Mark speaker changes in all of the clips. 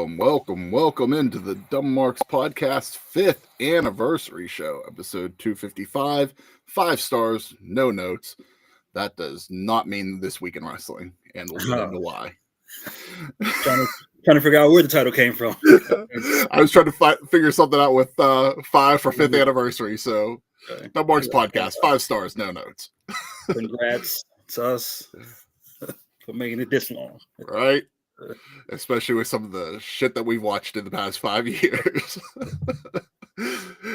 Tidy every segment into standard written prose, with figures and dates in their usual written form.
Speaker 1: welcome into the Dumb Marks Podcast 5th anniversary show, episode 255. 5 stars, no notes. That does not mean This Week in Wrestling, and we'll get into why.
Speaker 2: trying to figure out where the title came from.
Speaker 1: I was trying to figure something out with 5 for 5th anniversary, so Dumb Marks Podcast, 5 stars, no notes.
Speaker 2: Congrats to us for making it this long.
Speaker 1: Right? Especially with some of the shit that we've watched in the past 5 years.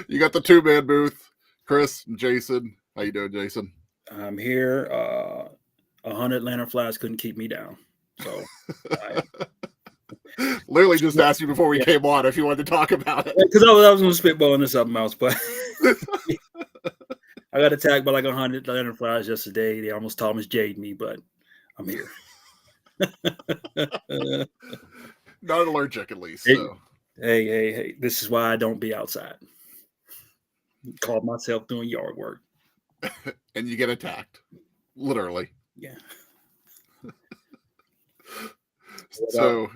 Speaker 1: You got the 2-man booth, Chris and Jason. How you doing, Jason?
Speaker 2: I'm here. 100 lantern flies couldn't keep me down. So
Speaker 1: literally just asked you before we came on if you wanted to talk about it.
Speaker 2: Because I was going to spitball into something else, but I got attacked by like 100 lantern flies yesterday. They almost Thomas J'd me, but I'm here.
Speaker 1: Not allergic, at least. So.
Speaker 2: Hey, this is why I don't be outside. Called myself doing yard work.
Speaker 1: And you get attacked. Literally.
Speaker 2: Yeah.
Speaker 1: So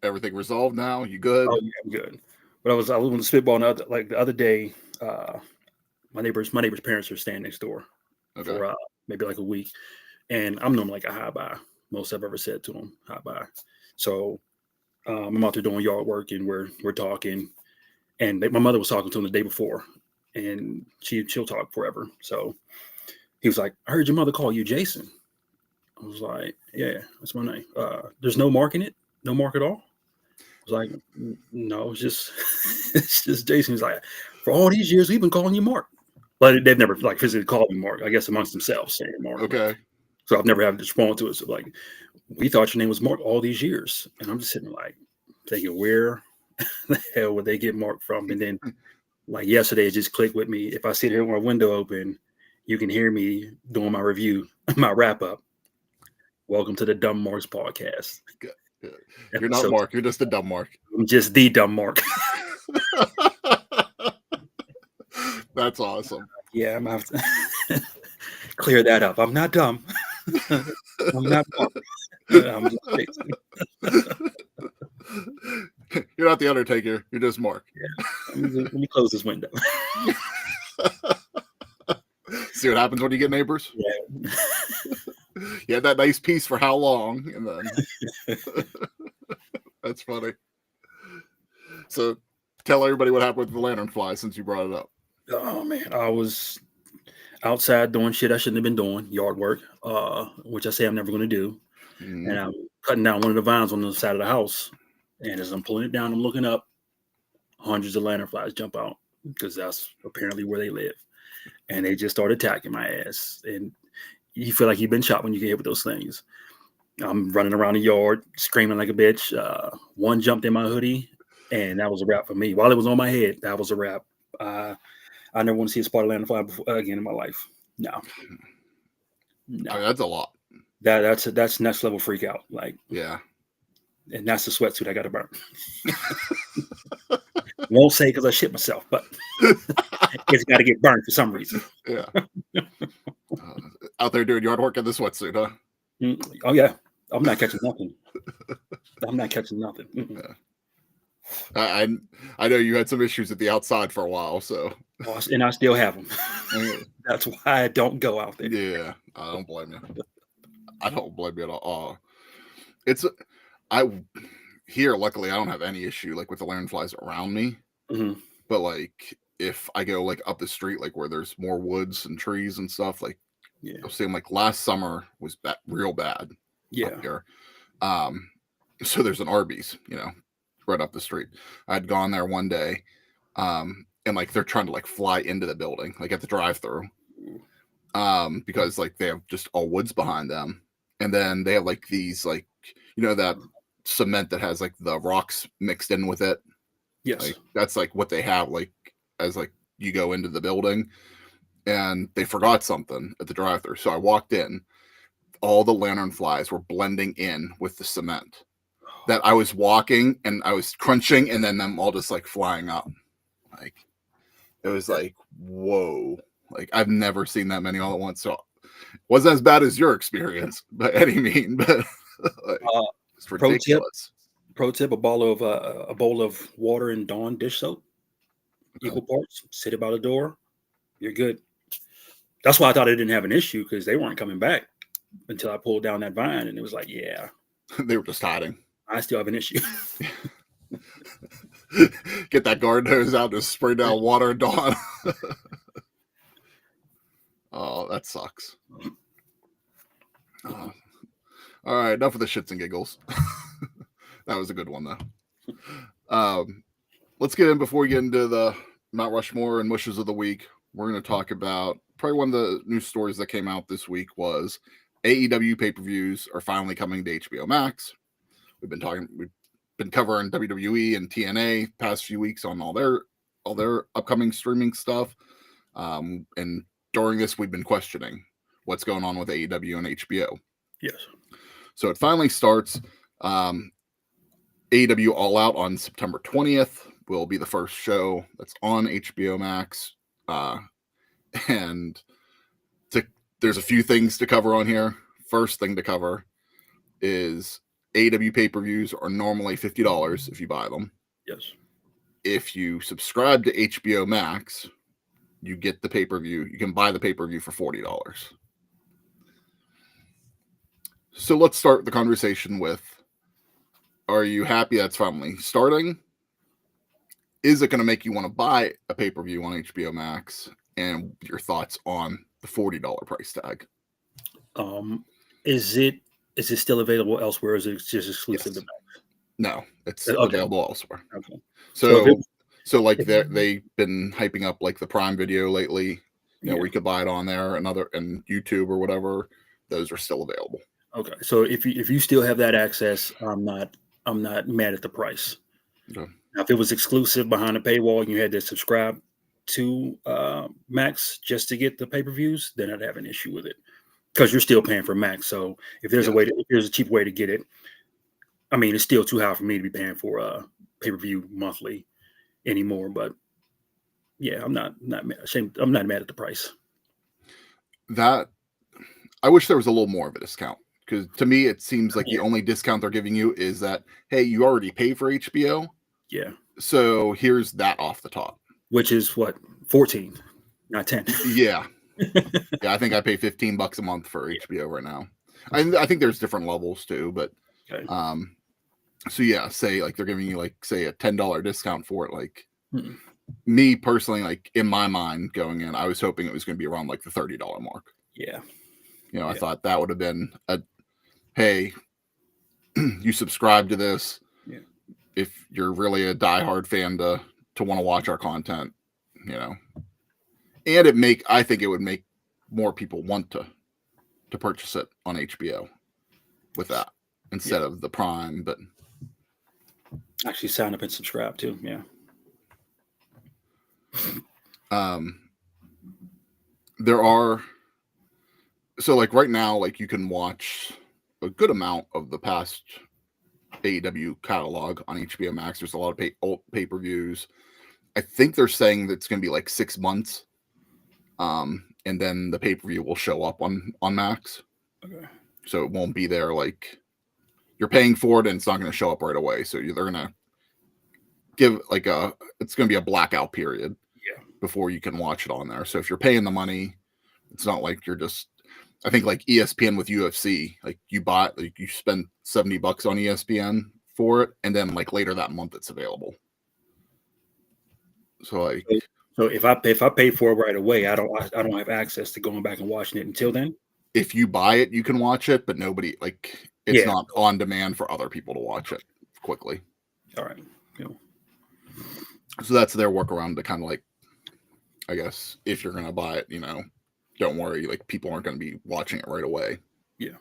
Speaker 1: everything resolved now? You good?
Speaker 2: Oh, yeah, I'm good. But I was going to spitball the other day. My neighbor's parents are staying next door for maybe like a week. And I'm normally like a hi bye. Most I've ever said to them, hi bye. So I'm out there doing yard work and we're talking. And my mother was talking to him the day before, and she'll talk forever. So he was like, I heard your mother call you Jason. I was like, yeah, that's my name. There's no mark in it? No mark at all? I was like, no, it's just Jason. He's like, for all these years, we've been calling you Mark. But they've never like physically called me Mark, I guess amongst themselves saying Mark.
Speaker 1: Okay.
Speaker 2: So I've never had to respond to it. So like, we thought your name was Mark all these years. And I'm just sitting like thinking, where the hell would they get Mark from? And then like yesterday, it just clicked with me. If I sit here with my window open, you can hear me doing my review, my wrap up. Welcome to the Dumb Marks Podcast.
Speaker 1: Good. You're not Mark. You're just a dumb Mark.
Speaker 2: I'm just the dumb Mark.
Speaker 1: That's awesome.
Speaker 2: Yeah, I'm going to have to clear that up. I'm not dumb. I'm not Mark. I'm just
Speaker 1: You're not the Undertaker. You're just Mark.
Speaker 2: Yeah. Let me close this window.
Speaker 1: See what happens when you get neighbors?
Speaker 2: Yeah.
Speaker 1: You had that nice piece for how long? And then that's funny. So tell everybody what happened with the lantern fly since you brought it up.
Speaker 2: Oh man, I was outside doing shit I shouldn't have been doing, yard work, which I say I'm never going to do. Mm-hmm. And I'm cutting down one of the vines on the side of the house. And as I'm pulling it down, I'm looking up, hundreds of lantern flies jump out because that's apparently where they live. And they just start attacking my ass. And you feel like you've been shot when you get hit with those things. I'm running around the yard, screaming like a bitch. One jumped in my hoodie, and that was a wrap for me. While it was on my head, that was a wrap. I never want to see a spotted lantern fly again in my life. No.
Speaker 1: I mean, that's a lot.
Speaker 2: That's next level freak out. Like,
Speaker 1: yeah.
Speaker 2: And that's the sweatsuit I got to burn. Won't say because I shit myself, but it's got to get burned for some reason.
Speaker 1: Yeah. Out there doing yard work in the sweatsuit, huh?
Speaker 2: Oh, yeah. I'm not catching nothing.
Speaker 1: Yeah. I know you had some issues at the outside for a while, so.
Speaker 2: And I still have them. That's why I don't go out there.
Speaker 1: Yeah, I don't blame you. I don't blame you at all. Luckily, I don't have any issue like with the lantern flies around me.
Speaker 2: Mm-hmm.
Speaker 1: But like, if I go like up the street, like where there's more woods and trees and stuff, like, I was saying, like last summer was real bad.
Speaker 2: Yeah.
Speaker 1: Up here. So there's an Arby's, right up the street. I'd gone there one day, and like they're trying to like fly into the building, like at the drive-through, because like they have just all woods behind them, and then they have like these like that cement that has like the rocks mixed in with it.
Speaker 2: Yes,
Speaker 1: like, that's like what they have like as like you go into the building, and they forgot something at the drive-through. So I walked in, all the lantern flies were blending in with the cement. That I was walking and I was crunching, and then them all just like flying up. Like it was like, whoa! Like I've never seen that many all at once. So it wasn't as bad as your experience by any means, but like, it's ridiculous.
Speaker 2: Pro tip: a bowl of water and Dawn dish soap, equal parts. Sit it by the door. You're good. That's why I thought I didn't have an issue, because they weren't coming back until I pulled down that vine, and it was like, yeah,
Speaker 1: They were just hiding.
Speaker 2: I still have an issue.
Speaker 1: Get that garden hose out and spray down water and Dawn. Oh, that sucks. All right, enough of the shits and giggles. That was a good one, though. Let's get in, before we get into the Mount Rushmore and Mushes of the Week. We're going to talk about probably one of the news stories that came out this week was AEW pay-per-views are finally coming to HBO Max. We've been covering WWE and TNA past few weeks on all their upcoming streaming stuff. And during this, we've been questioning what's going on with AEW and HBO.
Speaker 2: Yes.
Speaker 1: So it finally starts. AEW All Out on September 20th will be the first show that's on HBO Max. And there's a few things to cover on here. First thing to cover is AEW pay-per-views are normally $50 if you buy them.
Speaker 2: Yes.
Speaker 1: If you subscribe to HBO Max, you get the pay-per-view. You can buy the pay-per-view for $40. So let's start the conversation with, are you happy that's finally starting? Is it going to make you want to buy a pay-per-view on HBO Max? And your thoughts on the $40 price tag.
Speaker 2: Is it still available elsewhere? Or is it just exclusive to Max?
Speaker 1: No, it's available elsewhere.
Speaker 2: Okay.
Speaker 1: So like they've been hyping up like the Prime Video lately. You know, where you could buy it on there, and YouTube or whatever. Those are still available.
Speaker 2: Okay. So if you still have that access, I'm not mad at the price.
Speaker 1: Okay.
Speaker 2: Now, if it was exclusive behind a paywall and you had to subscribe to Max just to get the pay-per-views, then I'd have an issue with it, because you're still paying for Max. So if there's if there's a cheap way to get it, I mean, it's still too high for me to be paying for a pay-per-view monthly anymore. But yeah, I'm not ashamed. I'm not mad at the price.
Speaker 1: That, I wish there was a little more of a discount, because to me it seems like the only discount they're giving you is that, hey, you already pay for HBO.
Speaker 2: Yeah. So
Speaker 1: here's that off the top.
Speaker 2: Which is what, 14, not 10.
Speaker 1: Yeah. Yeah, I think I pay $15 a month for HBO right now. I think there's different levels too, but
Speaker 2: okay.
Speaker 1: So yeah, say like they're giving you like, say, a $10 discount for it. Like me personally, like in my mind going in, I was hoping it was going to be around like the $30 mark.
Speaker 2: Yeah.
Speaker 1: You know, I thought that would have been hey, you subscribe to this.
Speaker 2: Yeah.
Speaker 1: If you're really a diehard fan to want to watch our content, you know, and I think it would make more people want to purchase it on HBO with that instead of the Prime. But
Speaker 2: actually sign up and subscribe too. Yeah.
Speaker 1: There are, so like right now, like you can watch a good amount of the past AEW catalog on HBO Max. There's a lot of old pay-per-views. I think they're saying that it's going to be like 6 months. And then the pay-per-view will show up on Max.
Speaker 2: Okay.
Speaker 1: So it won't be there, like you're paying for it and it's not going to show up right away. So they're going to give like it's going to be a blackout period before you can watch it on there. So if you're paying the money, it's not like you're just, I think like ESPN with UFC, like you spend $70 on ESPN for it, and then like later that month it's available. So like,
Speaker 2: so if I pay for it right away, I don't have access to going back and watching it until then.
Speaker 1: If you buy it, you can watch it, but nobody, like, it's not on demand for other people to watch it quickly.
Speaker 2: All right. Yeah.
Speaker 1: So that's their workaround to kind of like, I guess, if you're going to buy it, you know, don't worry, like people aren't going to be watching it right away.
Speaker 2: Yeah.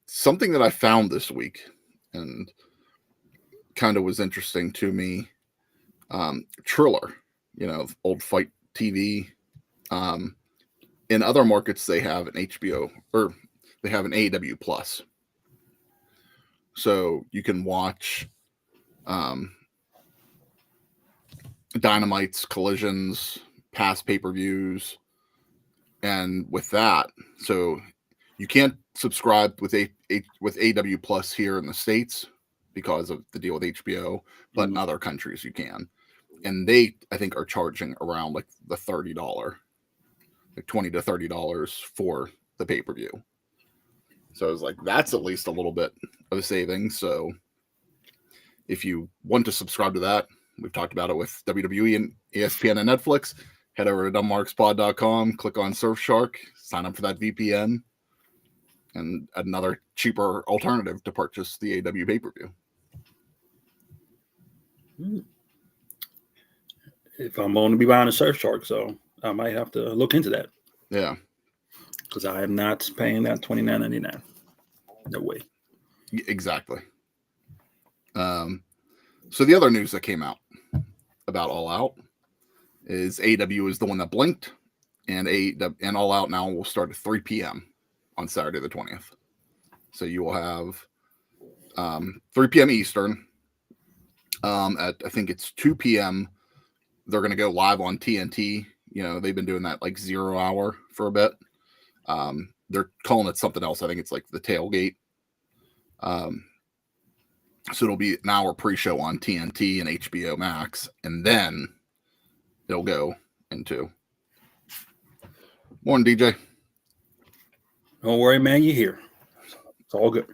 Speaker 1: Something that I found this week and kind of was interesting to me, Triller, you know, old Fight TV. In other markets, they have an HBO, or they have an AEW Plus. So you can watch Dynamite's, Collisions, past pay-per-views. And with that, so You can't subscribe with AW Plus here in the States because of the deal with HBO, but in other countries you can. And they, I think, are charging around like the $30, like $20 to $30 for the pay-per-view. So I was like, that's at least a little bit of a savings. So if you want to subscribe to that, we've talked about it with WWE and ESPN and Netflix. Head over to dumbmarkspod.com, click on Surfshark, sign up for that VPN, and another cheaper alternative to purchase the AW pay-per-view.
Speaker 2: If I'm going to be buying a Surfshark, so I might have to look into that.
Speaker 1: Yeah.
Speaker 2: Because I am not paying that $29.99. No way.
Speaker 1: Exactly. So the other news that came out about All Out is AEW is the one that blinked, and All Out now will start at 3 p.m. on Saturday the 20th. So you will have 3 p.m. Eastern. At I think it's 2 p.m. They're going to go live on TNT. You know, they've been doing that like 0 hour for a bit. They're calling it something else. I think it's like the tailgate. So it'll be an hour pre-show on TNT and HBO Max, and then it'll go into. Morning, DJ.
Speaker 2: Don't worry, man. You're here. It's all good.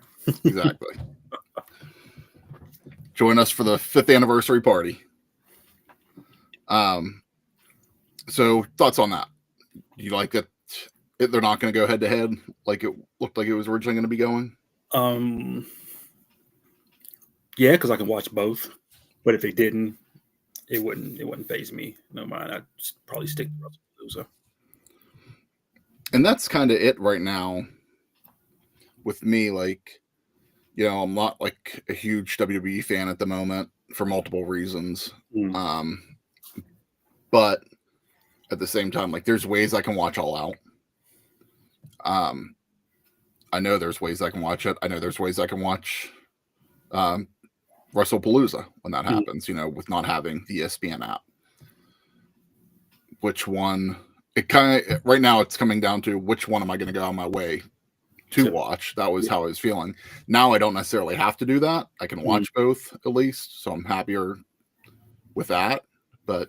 Speaker 1: Exactly. Join us for the 5th anniversary party. So thoughts on that? Do you like that they're not going to go head to head like it looked like it was originally going to be going?
Speaker 2: Yeah, because I can watch both. But if they didn't, it wouldn't faze me. No mind. I'd probably stick to Russell.
Speaker 1: And that's kind of it right now with me. Like, you know, I'm not like a huge WWE fan at the moment for multiple reasons. But at the same time, like, there's ways I can watch All Out. I know there's ways I can watch it. I know there's ways I can watch WrestlePalooza when that happens, you know, with not having the ESPN app. Which one? It kind of, right now it's coming down to which one am I going to go on my way to watch. That was how I was feeling. Now I don't necessarily have to do that. I can watch both at least. So I'm happier with that. But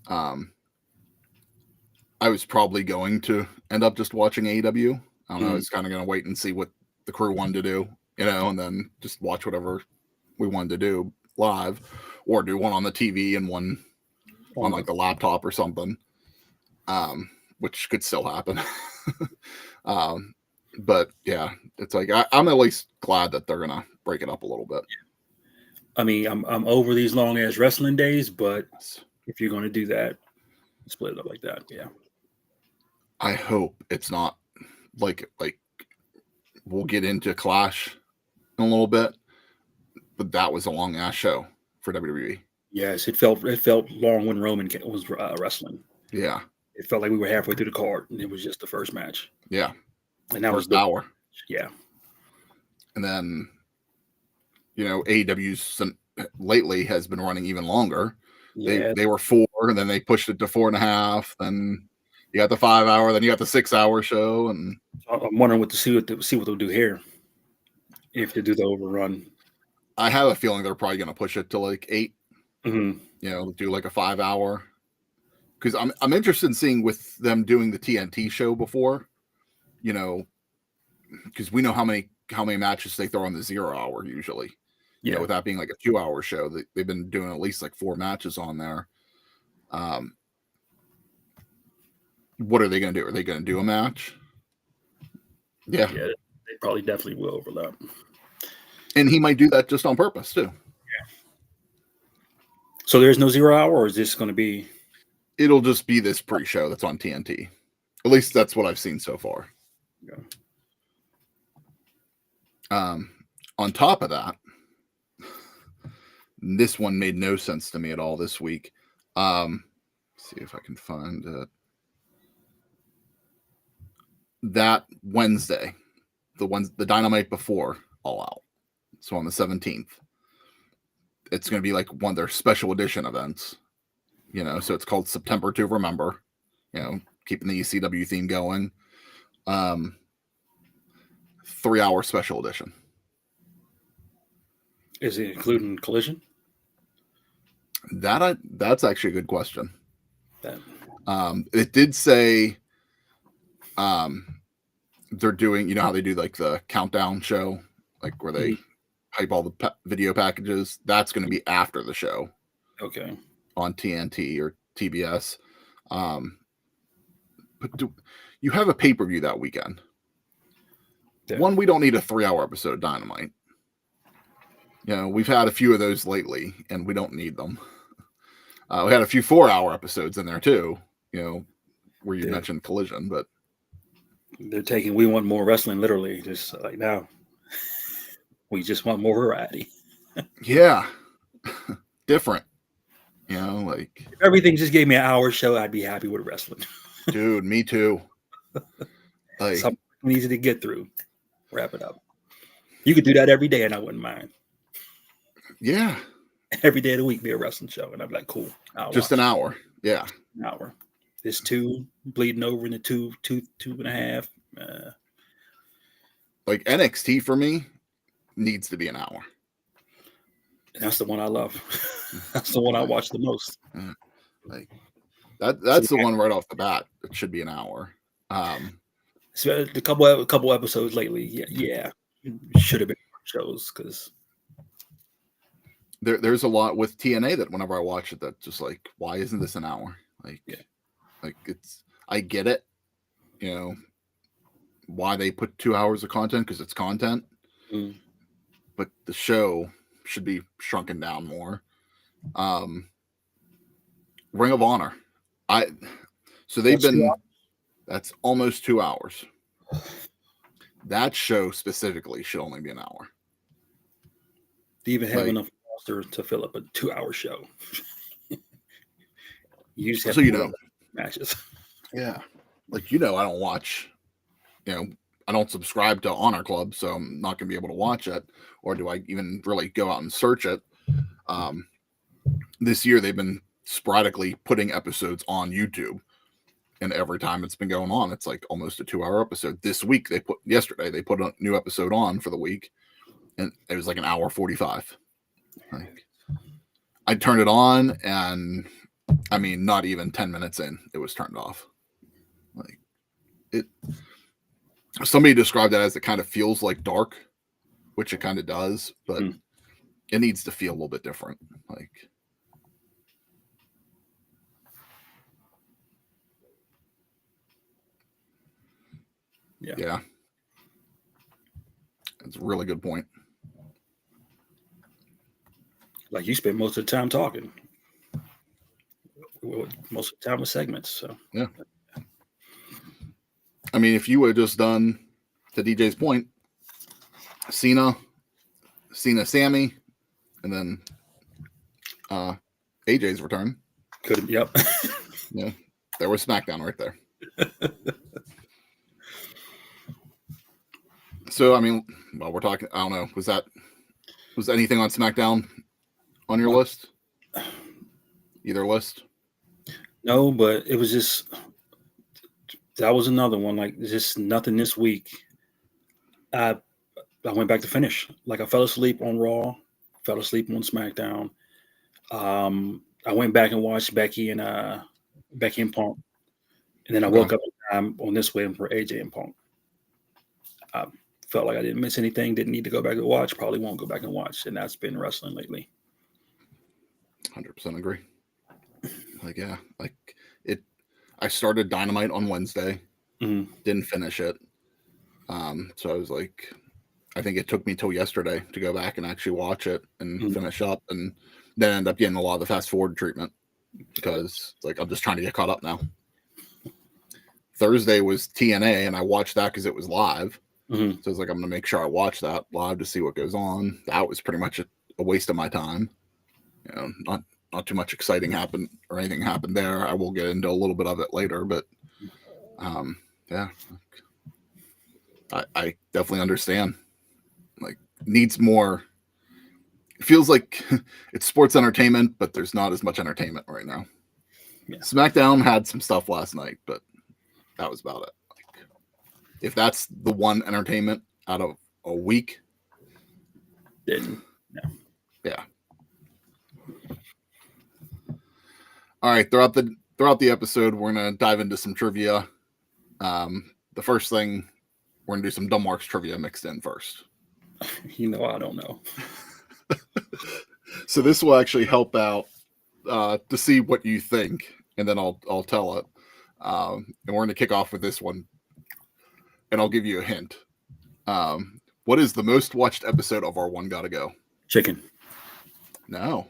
Speaker 1: I was probably going to end up just watching AEW. I don't know. I was kind of going to wait and see what the crew wanted to do, you know, and then just watch whatever we wanted to do live, or do one on the TV and one on like the laptop or something, which could still happen. But yeah, it's like I'm at least glad that they're gonna break it up a little bit.
Speaker 2: I mean, I'm over these long ass wrestling days, but if you're gonna do that, split it up like that. Yeah.
Speaker 1: I hope it's not like we'll get into Clash in a little bit, but that was a long ass show for WWE.
Speaker 2: Yes, it felt long when Roman was wrestling.
Speaker 1: Yeah,
Speaker 2: it felt like we were halfway through the card, and it was just the first match.
Speaker 1: Yeah,
Speaker 2: and that
Speaker 1: first
Speaker 2: was
Speaker 1: hour.
Speaker 2: Yeah,
Speaker 1: and then AEW's lately has been running even longer. Yeah. They were 4, and then they pushed it to 4.5. Then you got the 5 hour, then you got the 6 hour show, and
Speaker 2: I'm wondering what they'll do here if they do the overrun.
Speaker 1: I have a feeling they're probably going to push it to like 8.
Speaker 2: Mm-hmm.
Speaker 1: Do like a 5 hour, because I'm interested in seeing with them doing the TNT show before, because we know how many matches they throw on the 0 hour usually. Yeah, with that being like a 2 hour show, they've been doing at least like 4 matches on there. What are they going to do? Are they going to do a match? Yeah,
Speaker 2: they probably definitely will overlap.
Speaker 1: And he might do that just on purpose too.
Speaker 2: Yeah. So there's no 0 hour, or is this going to be?
Speaker 1: It'll just be this pre-show that's on TNT. At least that's what I've seen so far.
Speaker 2: Yeah.
Speaker 1: On top of that, this one made no sense to me at all this week. See if I can find it. That Wednesday, the Dynamite before All Out, so on the 17th, it's going to be like one of their special edition events. So it's called September to Remember. Keeping the ECW theme going. 3-hour special edition.
Speaker 2: Is it including Collision?
Speaker 1: That's actually a good question.
Speaker 2: That,
Speaker 1: it did say they're doing, how they do like the countdown show, like where they hype all the video packages. That's going to be after the show.
Speaker 2: Okay.
Speaker 1: On TNT or TBS. But you have a pay-per-view that weekend. Yeah. One, we don't need a 3-hour episode of Dynamite. We've had a few of those lately, and we don't need them. We had a few 4-hour episodes in there too, where you mentioned Collision, but
Speaker 2: they're taking, we want more wrestling, literally, just like now. We just want more variety.
Speaker 1: Yeah. Different. Like
Speaker 2: if everything just gave me an hour show, I'd be happy with wrestling.
Speaker 1: Dude, me too.
Speaker 2: Like something easy to get through. Wrap it up. You could do that every day and I wouldn't mind.
Speaker 1: Yeah.
Speaker 2: Every day of the week be a wrestling show. And I'd be like, cool.
Speaker 1: Just an hour. Yeah.
Speaker 2: An hour. This 2 bleeding over into two and a half.
Speaker 1: Like NXT for me needs to be an hour.
Speaker 2: And that's the one I love. That's the one I watch the most.
Speaker 1: Like that's the one right off the bat. It should be an hour.
Speaker 2: So a couple episodes lately, yeah, should have been shows because
Speaker 1: there's a lot with TNA that whenever I watch it, that's just like, why isn't this an hour? Like, like I get it, why they put 2 hours of content because it's content, but the show should be shrunken down more. Ring of Honor, that's almost 2 hours. That show specifically should only be an hour.
Speaker 2: Do you even have enough roster to fill up a 2-hour show? You just have matches.
Speaker 1: Yeah. Like, I don't watch, I don't subscribe to Honor Club, so I'm not going to be able to watch it. Or do I even really go out and search it? This year, they've been sporadically putting episodes on YouTube. And every time it's been going on, it's like almost a 2-hour episode. This week, yesterday, they put a new episode on for the week. And it was like an hour 45. Like, I turned it on, and I mean, not even 10 minutes in, it was turned off. Like, somebody described that as it kind of feels like dark, which it kind of does, but it needs to feel a little bit different. Like, yeah. That's a really good point.
Speaker 2: Like, you spend most of the time talking. Most of the time with segments. So
Speaker 1: yeah. I mean, if you would have just done, to DJ's point, Cena, Sammy, and then AJ's return.
Speaker 2: Could have, yep.
Speaker 1: Yeah, there was SmackDown right there. So, I mean, well, we're talking, I don't know, was anything on SmackDown on your list? Either list?
Speaker 2: No, but it was just, that was another one. Like, just nothing this week. I went back to finish. Like, I fell asleep on Raw, fell asleep on SmackDown. I went back and watched Becky and Punk. And then I woke up on this waiting for AJ and Punk. I felt like I didn't miss anything, didn't need to go back and watch, probably won't go back and watch. And that's been wrestling lately.
Speaker 1: 100% agree. Like, yeah, like I started Dynamite on Wednesday, didn't finish it. So I was like, I think it took me till yesterday to go back and actually watch it and finish up, and then end up getting a lot of the fast forward treatment because like I'm just trying to get caught up now. Thursday was TNA, and I watched that because it was live. So I was like, I'm gonna make sure I watch that live to see what goes on. That was pretty much a waste of my time. Not too much exciting happened or anything happened there. I will get into a little bit of it later, but yeah, I definitely understand. Like, needs more. It feels like it's sports entertainment, but there's not as much entertainment right now. Yeah. SmackDown had some stuff last night, but that was about it. Like, if that's the one entertainment out of a week.
Speaker 2: Then no.
Speaker 1: Yeah. All right. Throughout the episode, we're gonna dive into some trivia. The first thing, we're gonna do some Dumb Marks trivia mixed in first.
Speaker 2: I don't know.
Speaker 1: So this will actually help out to see what you think, and then I'll tell it. And we're gonna kick off with this one, and I'll give you a hint. What is the most watched episode of our One Gotta Go?
Speaker 2: Chicken.
Speaker 1: No.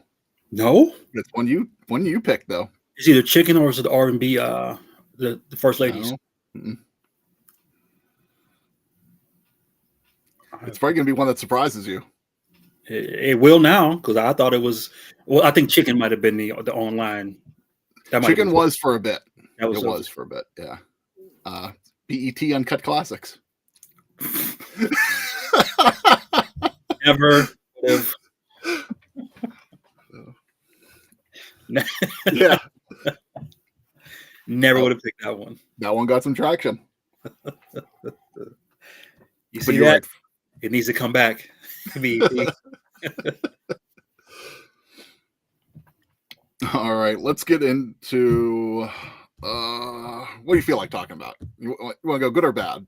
Speaker 1: It's one you picked though.
Speaker 2: It's either Chicken or is it R&B? The First Ladies.
Speaker 1: No. It's probably gonna be one that surprises you.
Speaker 2: It will now, because I thought it was. Well, I think Chicken might have been the online.
Speaker 1: Chicken was for a bit.
Speaker 2: It
Speaker 1: was for a bit. Yeah. BET Uncut Classics.
Speaker 2: Never would have.
Speaker 1: Yeah.
Speaker 2: Never would have picked that one.
Speaker 1: That one got some traction.
Speaker 2: You see that? Right. It needs to come back.
Speaker 1: All right, let's get into what do you feel like talking about? You want to go good or bad?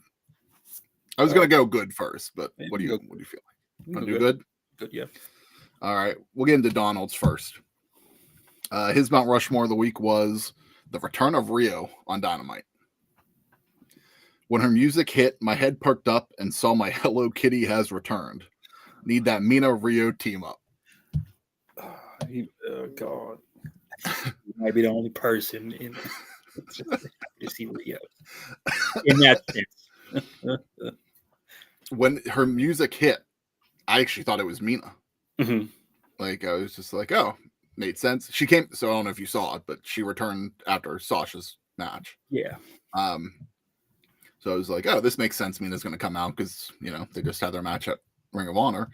Speaker 1: I was going to go good first, but what do you feel like? Want to do good?
Speaker 2: Good, yeah.
Speaker 1: All right, we'll get into Donald's first. His Mount Rushmore of the week was the return of Rio on Dynamite. When her music hit, my head perked up and saw my Hello Kitty has returned. Need that Mina Rio team up.
Speaker 2: Oh, God. You might be the only person to see Rio. In that sense.
Speaker 1: When her music hit, I actually thought it was Mina.
Speaker 2: Mm-hmm.
Speaker 1: Like, I was just like, oh, made sense. She came, so I don't know if you saw it, but she returned after Sasha's match.
Speaker 2: Yeah.
Speaker 1: So I was like, oh, this makes sense. Mina's going to come out because, they just had their match at Ring of Honor.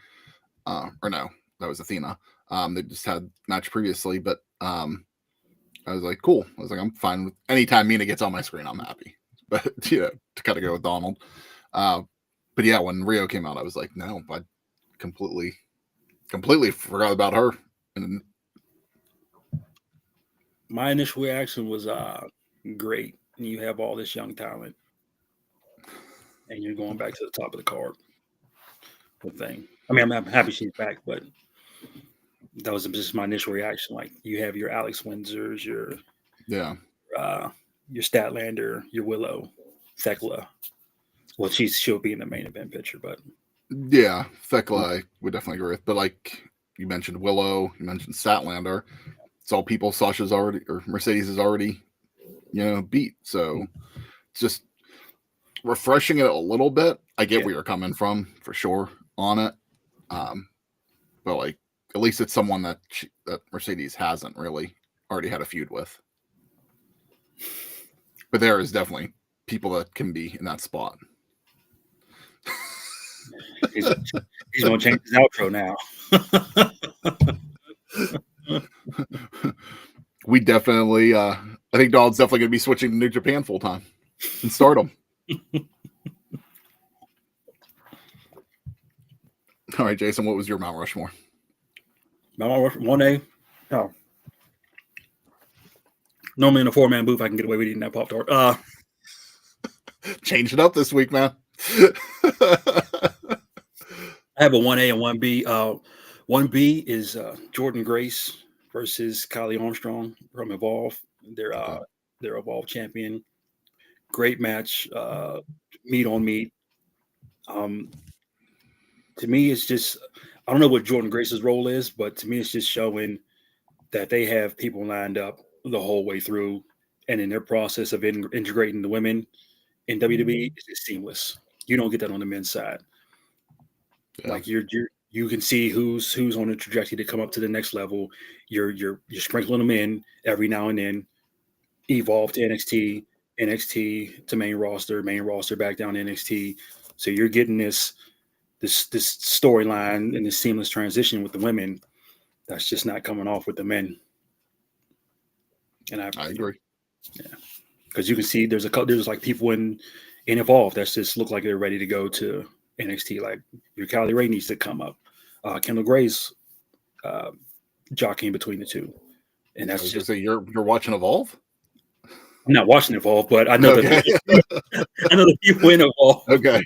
Speaker 1: Or no, that was Athena. They just had match previously, but I was like, cool. I was like, I'm fine with anytime Mina gets on my screen, I'm happy. But to kind of go with Donald. But yeah, when Rio came out, I was like, no, I completely forgot about her. And
Speaker 2: my initial reaction was great. You have all this young talent, and you're going back to the top of the card. Good thing. I mean, I'm happy she's back, but that was just my initial reaction. Like, you have your Alex Windsors, your Statlander, your Willow, Thekla. Well, she'll be in the main event picture, but
Speaker 1: yeah, Thekla I would definitely agree with. But like you mentioned, Willow, you mentioned Statlander. It's all people Sasha's already or Mercedes is already, beat. So it's just refreshing it a little bit. I get where you're coming from for sure on it. But like at least it's someone that Mercedes hasn't really already had a feud with. But there is definitely people that can be in that spot.
Speaker 2: He's going to change his outro now.
Speaker 1: We definitely, I think Donald's definitely going to be switching to New Japan full time and Stardom. All right, Jason, what was your Mount Rushmore?
Speaker 2: Mount Rushmore, 1A. Oh. Normally in a 4-man booth, I can get away with eating that Pop-Tart.
Speaker 1: Change it up this week, man.
Speaker 2: I have a 1A and 1B. 1B is Jordan Grace versus Kylie Armstrong from Evolve. They're Evolve champion. Great match. Meat on meat. To me, it's just, I don't know what Jordan Grace's role is, but to me, it's just showing that they have people lined up the whole way through, and in their process of integrating the women in WWE, it's just seamless. You don't get that on the men's side. Yeah. Like you can see who's on the trajectory to come up to the next level. You're sprinkling them in every now and then. Evolve to NXT, NXT to main roster back down to NXT. So you're getting this storyline and this seamless transition with the women that's just not coming off with the men. And I
Speaker 1: agree.
Speaker 2: Yeah, because you can see there's like people in Evolve that just look like they're ready to go to NXT. Like your Kylie Ray needs to come up. Kendall Gray's jockeying between the two, and that's
Speaker 1: I was
Speaker 2: just.
Speaker 1: gonna say you're watching Evolve.
Speaker 2: I'm not watching Evolve, but I know
Speaker 1: Okay.
Speaker 2: I know the people in Evolve.
Speaker 1: Okay.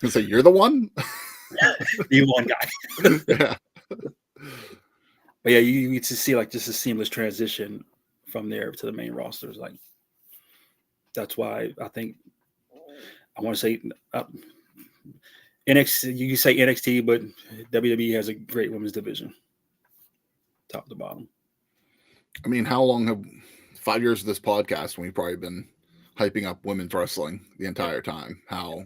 Speaker 1: So you're the one.
Speaker 2: The one guy.
Speaker 1: Yeah.
Speaker 2: But yeah, you get to see like just a seamless transition from there to the main rosters. Like that's why I think I want to say NXT. You say NXT, but WWE has a great women's division, top to bottom.
Speaker 1: I mean, how long have 5 years of this podcast when we've probably been hyping up women's wrestling the entire time? How,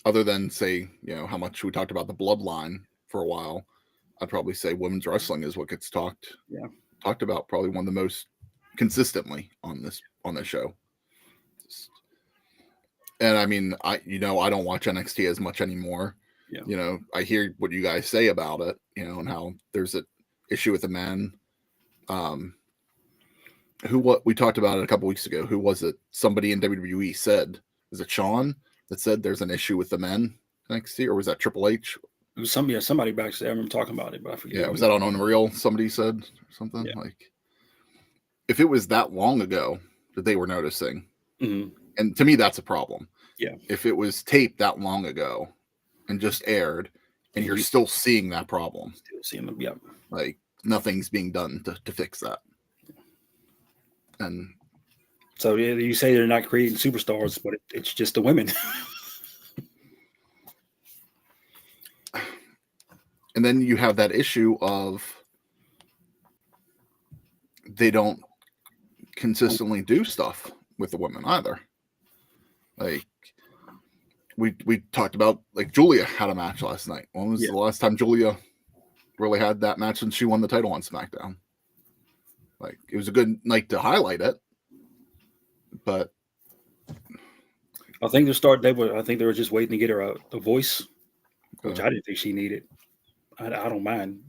Speaker 1: other than say, how much we talked about the bloodline for a while, I'd probably say women's wrestling is what gets talked about probably one of the most consistently on this show. And I mean, I don't watch NXT as much anymore.
Speaker 2: Yeah.
Speaker 1: I hear what you guys say about it, and how there's an issue with the men. What we talked about it a couple weeks ago. Who was it? Somebody in WWE said, was it Sean that said there's an issue with the men NXT, or was that Triple H?
Speaker 2: It was somebody back there. I remember talking about it, but I forget.
Speaker 1: Yeah, was that on Unreal? Somebody said something like, if it was that long ago that they were noticing, and to me that's a problem.
Speaker 2: Yeah.
Speaker 1: If it was taped that long ago and just aired, and you're still seeing that problem, like nothing's being done to fix that. And
Speaker 2: so you say they're not creating superstars, but it's just the women.
Speaker 1: And then you have that issue of they don't consistently do stuff with the women either. Like we talked about, like Julia had a match last night. When was the last time Julia really had that match since she won the title on SmackDown? Like it was a good night to highlight it, but
Speaker 2: I think I think they were just waiting to get her a voice, which I didn't think she needed. I don't mind,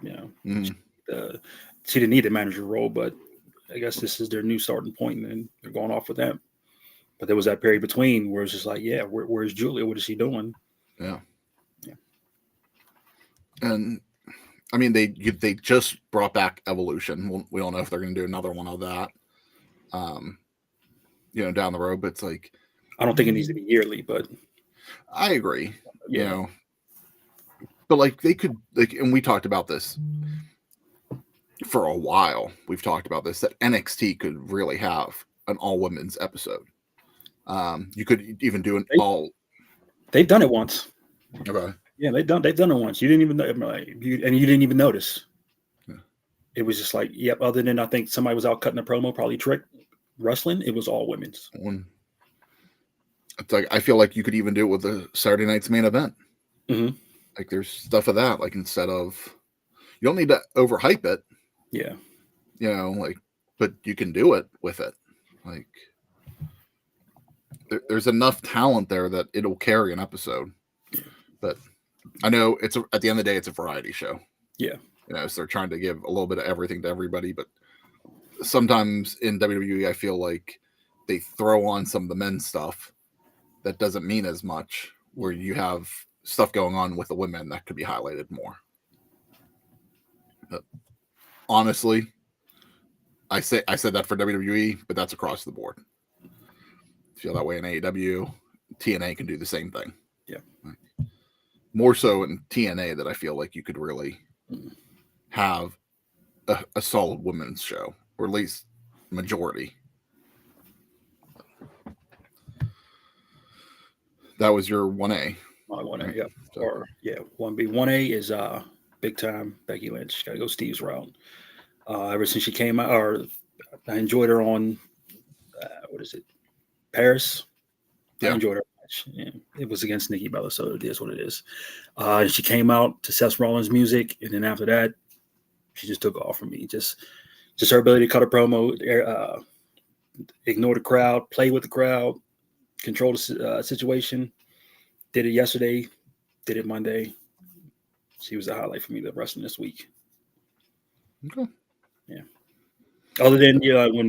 Speaker 2: she didn't need a manager role, but I guess this is their new starting point, and they're going off with that. But there was that period between where it's just like, where's Julia? What is she doing?
Speaker 1: Yeah. And I mean, they just brought back Evolution. We don't know if they're going to do another one of that, down the road. But it's like,
Speaker 2: I don't think it needs to be yearly, but
Speaker 1: I agree. But like they could, like, and we talked about this for a while. We've talked about this, that NXT could really have an all women's episode. You could even do
Speaker 2: They've done it once.
Speaker 1: Okay.
Speaker 2: Yeah, they've done it once. You didn't even know, and you didn't even notice. Yeah. It was just like, other than I think somebody was out cutting a promo, probably Trick wrestling. It was all women's.
Speaker 1: It's like I feel like you could even do it with the Saturday night's main event.
Speaker 2: Mm-hmm.
Speaker 1: Like there's stuff of that. Like instead of, you don't need to overhype it.
Speaker 2: Yeah.
Speaker 1: But you can do it with it. Like there's enough talent there that it'll carry an episode. But I know at the end of the day, it's a variety show.
Speaker 2: Yeah.
Speaker 1: So they're trying to give a little bit of everything to everybody. But sometimes in WWE, I feel like they throw on some of the men's stuff that doesn't mean as much, where you have stuff going on with the women that could be highlighted more. But honestly, I said that for WWE, but that's across the board. Feel that way in AEW. TNA can do the same thing.
Speaker 2: Yeah.
Speaker 1: More so in TNA that I feel like you could really have a solid women's show, or at least majority. That was your 1A.
Speaker 2: My 1A, right? Yeah. So. Or 1B. 1A is big time Becky Lynch. Got to go Steve's route. Ever since she came out, or I enjoyed her on what is it, Paris. I enjoyed her match. Yeah. It was against Nikki Bella, so it is what it is. She came out to Seth Rollins' music, and then after that, she just took off from me. Just her ability to cut a promo, ignore the crowd, play with the crowd, control the situation. Did it yesterday, did it Monday. She was a highlight for me the rest of this week.
Speaker 1: Okay.
Speaker 2: Yeah. Other than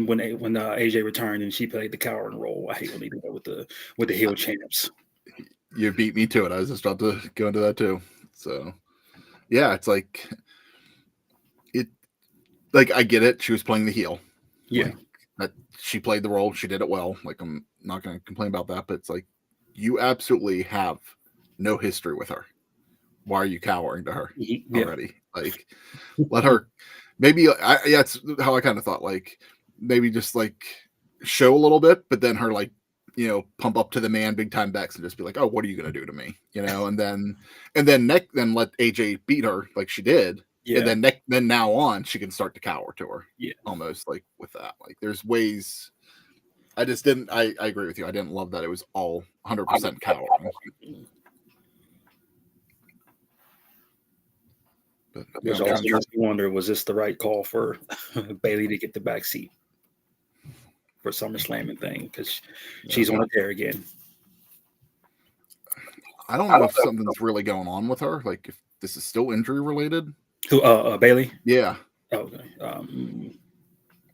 Speaker 2: when AJ returned and she played the coward role. I hate when they do that with the heel champs.
Speaker 1: You beat me to it. I was just about to go into that too. So yeah, it's like I get it. She was playing the heel.
Speaker 2: Yeah.
Speaker 1: Like that she played the role. She did it well. Like I'm not going to complain about that, but it's like you absolutely have no history with her. Why are you cowering to her already? Like let her maybe it's how I kind of thought, like maybe just like show a little bit, but then her like pump up to the man big time Bex and just be like, oh, what are you gonna do to me? And then let AJ beat her like she did.
Speaker 2: Yeah.
Speaker 1: And then now on she can start to cower to her.
Speaker 2: Yeah.
Speaker 1: Almost like with that. Like there's ways. I just didn't I agree with you. I didn't love that it was all 100% cowering. But,
Speaker 2: which also makes me wonder, was this the right call for Bailey to get the back seat for SummerSlam and thing? Because she's on a tear again.
Speaker 1: I don't know if something's really going on with her. Like if this is still injury related.
Speaker 2: Who? Bailey?
Speaker 1: Yeah.
Speaker 2: Okay.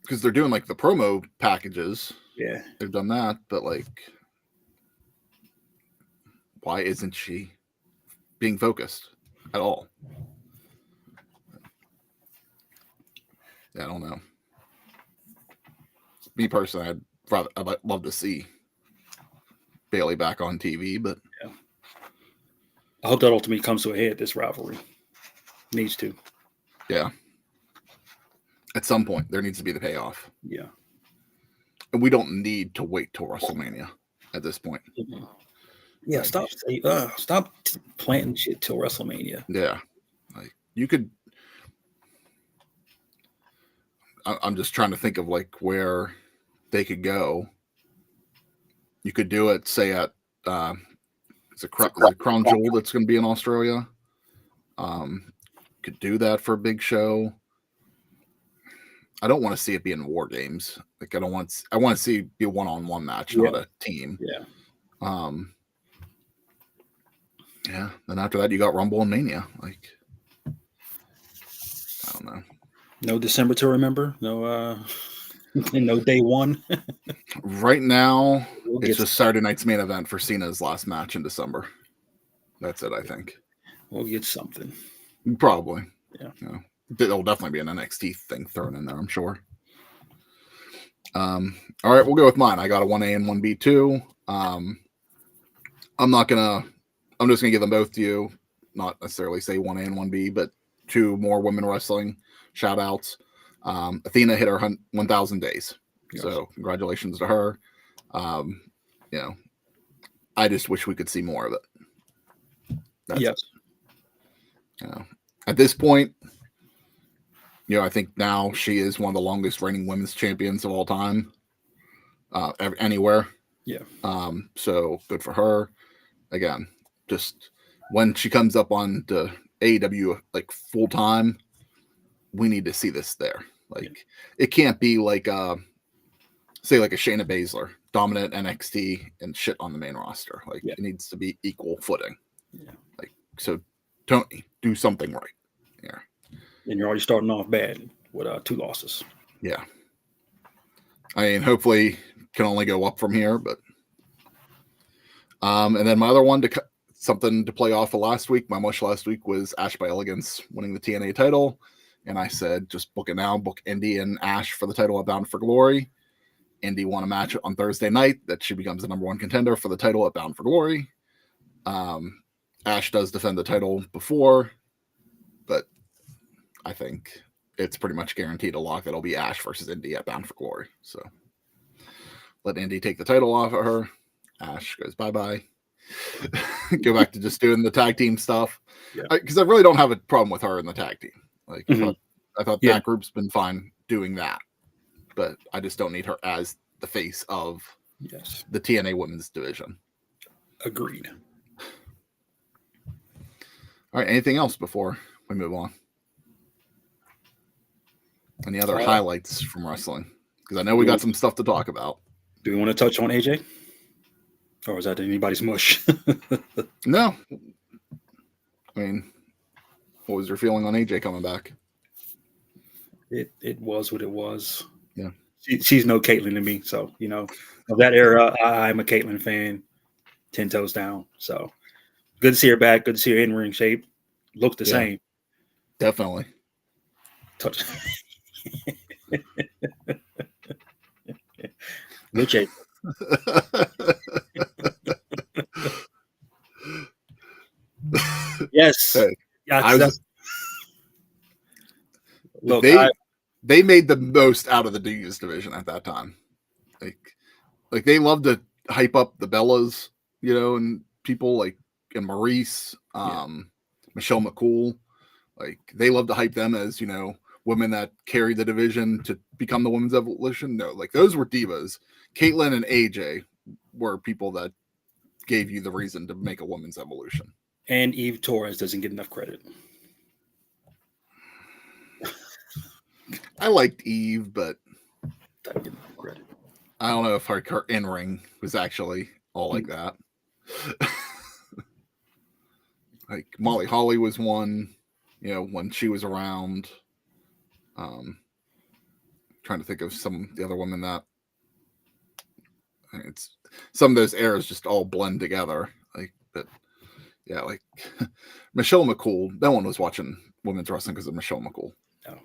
Speaker 1: Because they're doing like the promo packages.
Speaker 2: Yeah.
Speaker 1: They've done that, but like, why isn't she being focused at all? Yeah, I don't know. Me personally, I'd love to see Bailey back on TV, but
Speaker 2: yeah. I hope that ultimately comes to a head. This rivalry needs to.
Speaker 1: Yeah. At some point, there needs to be the payoff.
Speaker 2: Yeah.
Speaker 1: And we don't need to wait till WrestleMania at this point.
Speaker 2: Mm-hmm. Yeah, like, stop planting shit till WrestleMania.
Speaker 1: Yeah, like you could. I'm just trying to think of like where they could go. You could do it, say at is it Crown Jewel that's going to be in Australia. Could do that for a big show. I don't want to see it be in War Games. Like I want to see it be a one-on-one match, not a team.
Speaker 2: Yeah.
Speaker 1: Yeah. Then after that, you got Rumble and Mania. Like I don't know.
Speaker 2: No December to remember. No. No day one.
Speaker 1: Right now, it's just Saturday night's main event for Cena's last match in December. That's it, I think.
Speaker 2: We'll get something.
Speaker 1: Probably.
Speaker 2: Yeah.
Speaker 1: There'll definitely be an NXT thing thrown in there, I'm sure. All right, we'll go with mine. I got a 1A and 1B2. I'm just going to give them both to you. Not necessarily say 1A and 1B, but 2 more women wrestling shout outs. Athena hit her 1,000 days. Yes. So congratulations to her. I just wish we could see more of it. That's it. At this point, I think now she is one of the longest reigning women's champions of all time. Anywhere.
Speaker 2: Yeah.
Speaker 1: So good for her. Again, just when she comes up on the AEW like full time, we need to see this there. Like it can't be like say like a Shayna Baszler, dominant NXT and shit on the main roster. Like it needs to be equal footing.
Speaker 2: Yeah.
Speaker 1: Like so Tony, do something right. Yeah.
Speaker 2: And you're already starting off bad with 2 losses.
Speaker 1: Yeah. I mean, hopefully can only go up from here, but and then my other one something to play off of last week. My mush last week was Ash by Elegance winning the TNA title. And I said, just book it now. Book Indy and Ash for the title at Bound for Glory. Indy won a match on Thursday night that she becomes the #1 contender for the title at Bound for Glory. Ash does defend the title before, but I think it's pretty much guaranteed a lock. It'll be Ash versus Indy at Bound for Glory. So let Indy take the title off of her. Ash goes bye-bye. Go back to just doing the tag team stuff. Because I really don't have a problem with her in the tag team. Like I thought that group's been fine doing that, but I just don't need her as the face of the TNA women's division.
Speaker 2: Agreed.
Speaker 1: All right. Anything else before we move on? Any other highlights from wrestling? Because I know we got some stuff to talk about.
Speaker 2: Do we want to touch on AJ? Or is that anybody's mush?
Speaker 1: No. I mean, what was your feeling on AJ coming back?
Speaker 2: It was what it was.
Speaker 1: Yeah.
Speaker 2: She's no Caitlyn to me. So, of that era, I'm a Caitlyn fan, 10 toes down. So good to see her back. Good to see her in ring shape. Looks the same.
Speaker 1: Definitely.
Speaker 2: Good shape. Yes.
Speaker 1: Hey,
Speaker 2: Yeah. Look,
Speaker 1: they made the most out of the Divas division at that time. Like they love to hype up the Bellas, and people like and Maurice, Michelle McCool. Like they love to hype them as women that carried the division to become the women's evolution. No, like those were divas. Caitlyn and AJ were people that gave you the reason to make a women's evolution.
Speaker 2: And Eve Torres doesn't get enough credit.
Speaker 1: I liked Eve, but
Speaker 2: Doesn't get enough credit.
Speaker 1: I don't know if her in-ring was actually all like that. Like Molly Holly was one, when she was around. Trying to think of some of the other women that it's some of those eras just all blend together. But yeah, like Michelle McCool. No one was watching women's wrestling because of Michelle McCool.
Speaker 2: No.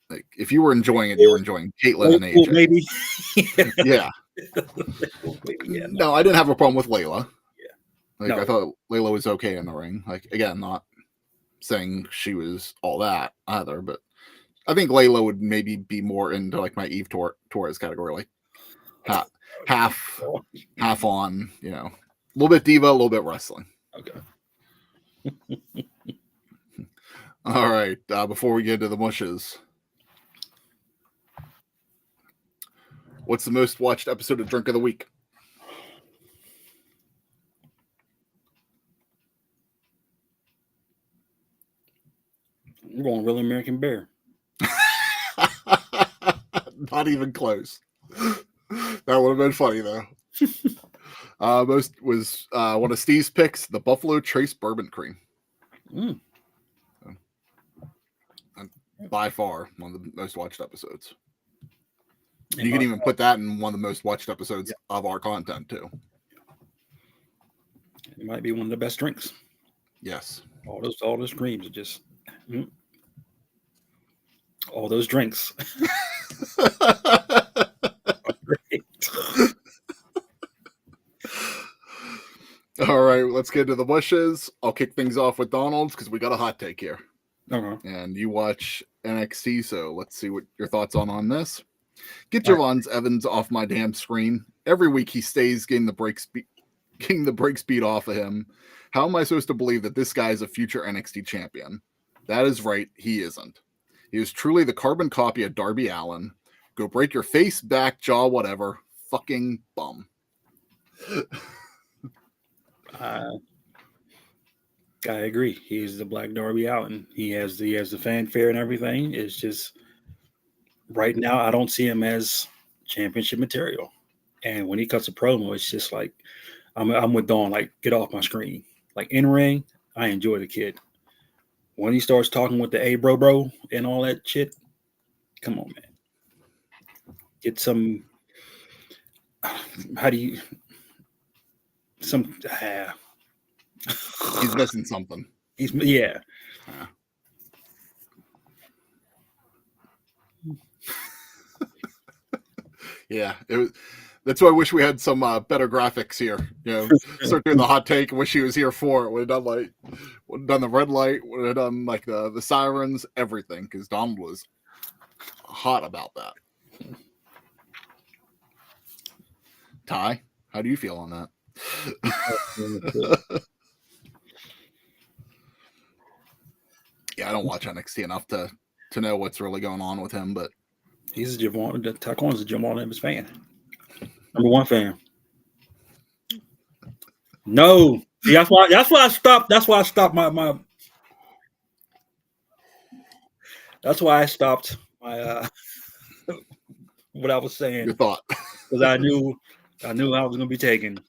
Speaker 1: Like if you were enjoying it, you were enjoying Caitlyn and AJ.
Speaker 2: Maybe.
Speaker 1: Yeah.
Speaker 2: Maybe, yeah.
Speaker 1: No, I didn't have a problem with Layla.
Speaker 2: Yeah.
Speaker 1: I thought Layla was okay in the ring. Like again, not saying she was all that either, but I think Layla would maybe be more into like my Eve Torres category, like half on, a little bit diva, a little bit wrestling.
Speaker 2: Okay.
Speaker 1: All right. Before we get into the mushes, what's the most watched episode of Drink of the Week?
Speaker 2: We're going Real American Bear.
Speaker 1: Not even close. That would have been funny though. Most was one of Steve's picks, the Buffalo Trace Bourbon Cream. By far one of the most watched episodes. You can even put that in one of the most watched episodes of our content too.
Speaker 2: It might be one of the best drinks.
Speaker 1: Yes.
Speaker 2: All those creams are just all those drinks.
Speaker 1: All right, let's get to the bushes. I'll kick things off with Donald's because we got a hot take here. And you watch NXT, so let's see what your thoughts on this. Get Javon Evans off my damn screen. Every week he stays getting the break speed off of him. How am I supposed to believe that this guy is a future NXT champion? That is right, he isn't. He is truly the carbon copy of Darby Allin. Go break your face, back, jaw, whatever. Fucking bum.
Speaker 2: I agree. He's the Black Darby Allin. He has the fanfare and everything. It's just right now I don't see him as championship material. And when he cuts a promo, it's just like I'm with Dawn. Like, get off my screen. Like in ring, I enjoy the kid. When he starts talking with the A bro and all that shit, come on, man. Get some. How do you? Some.
Speaker 1: He's missing something.
Speaker 2: Yeah.
Speaker 1: Yeah, it was. That's why I wish we had some better graphics here. Start doing the hot take. Wish he was here for it. Would have done the red light. Would have done like the sirens, everything. Because Donald was hot about that. Ty, how do you feel on that? Yeah, I don't watch NXT enough to know what's really going on with him, but
Speaker 2: he's a Javon. Taquan's a Javon Evans fan. Number one fan. No, see, that's why I stopped. That's why I stopped my. That's why I stopped my what I was saying.
Speaker 1: Your thought,
Speaker 2: because I knew I was going to be taken.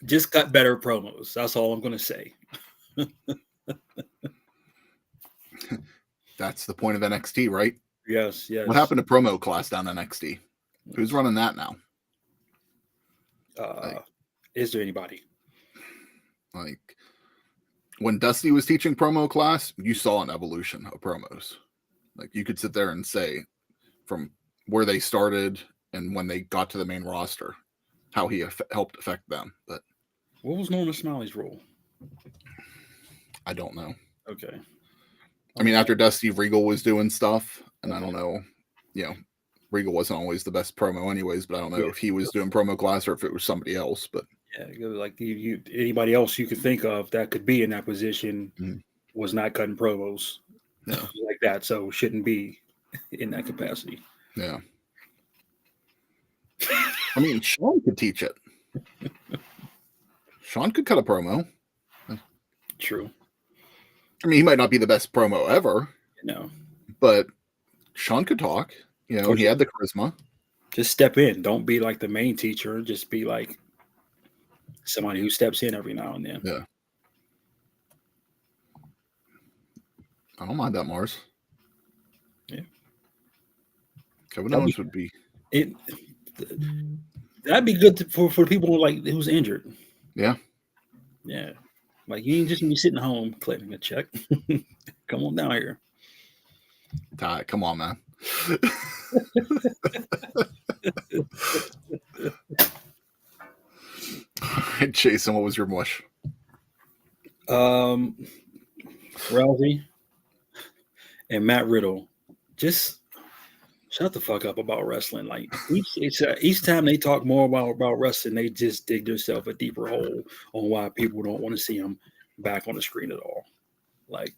Speaker 2: Just cut better promos. That's all I'm going to say.
Speaker 1: That's the point of NXT, right?
Speaker 2: Yes.
Speaker 1: What happened to promo class down NXT? Who's running that now?
Speaker 2: Is there anybody?
Speaker 1: Like when Dusty was teaching promo class, you saw an evolution of promos. Like you could sit there and say from where they started and when they got to the main roster, how he helped affect them. But
Speaker 2: what was Norman Smiley's role?
Speaker 1: I don't know.
Speaker 2: Okay.
Speaker 1: I mean, after Dusty, Regal was doing stuff, and I don't know, Regal wasn't always the best promo anyways, but I don't know if he was doing promo class or if it was somebody else. But
Speaker 2: yeah, like you anybody else you could think of that could be in that position was not cutting promos like that, so shouldn't be in that capacity.
Speaker 1: Yeah. I mean, Sean could teach it. Sean could cut a promo.
Speaker 2: True.
Speaker 1: I mean, he might not be the best promo ever.
Speaker 2: No.
Speaker 1: But Sean could talk. He had the charisma.
Speaker 2: Just step in. Don't be like the main teacher. Just be like somebody who steps in every now and then.
Speaker 1: Yeah. I don't mind that, Mars.
Speaker 2: Yeah.
Speaker 1: Kevin Owens would be.
Speaker 2: That'd be good for people like who's injured.
Speaker 1: Yeah.
Speaker 2: Yeah. Like you ain't just be sitting home collecting a check. Come on down here.
Speaker 1: Ty, come on, man. Jason, what was your mush?
Speaker 2: Rousey and Matt Riddle. Just shut the fuck up about wrestling. Like each time they talk more about wrestling, they just dig themselves a deeper hole on why people don't want to see them back on the screen at all. Like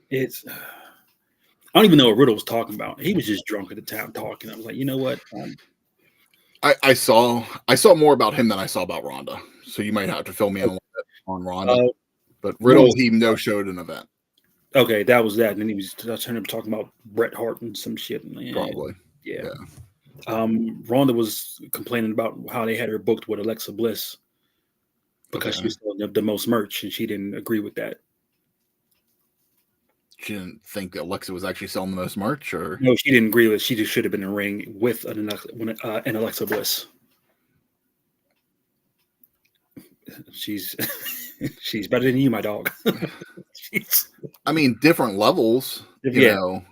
Speaker 2: it's. I don't even know what Riddle was talking about. He was just drunk at the time talking. I was like, you know what?
Speaker 1: I saw more about him than I saw about Ronda. So you might have to fill me in a little bit on Ronda. But Riddle, he no-showed an event.
Speaker 2: Okay, that was that. And then he was talking about Bret Hart and some shit.
Speaker 1: Probably.
Speaker 2: Yeah. Ronda was complaining about how they had her booked with Alexa Bliss because she was selling the most merch, and she didn't agree with that.
Speaker 1: She didn't think that Alexa was actually selling the most merch, or
Speaker 2: no, she didn't agree with it. She just should have been in the ring with an Alexa Bliss. She's better than you, my dog.
Speaker 1: I mean, different levels. You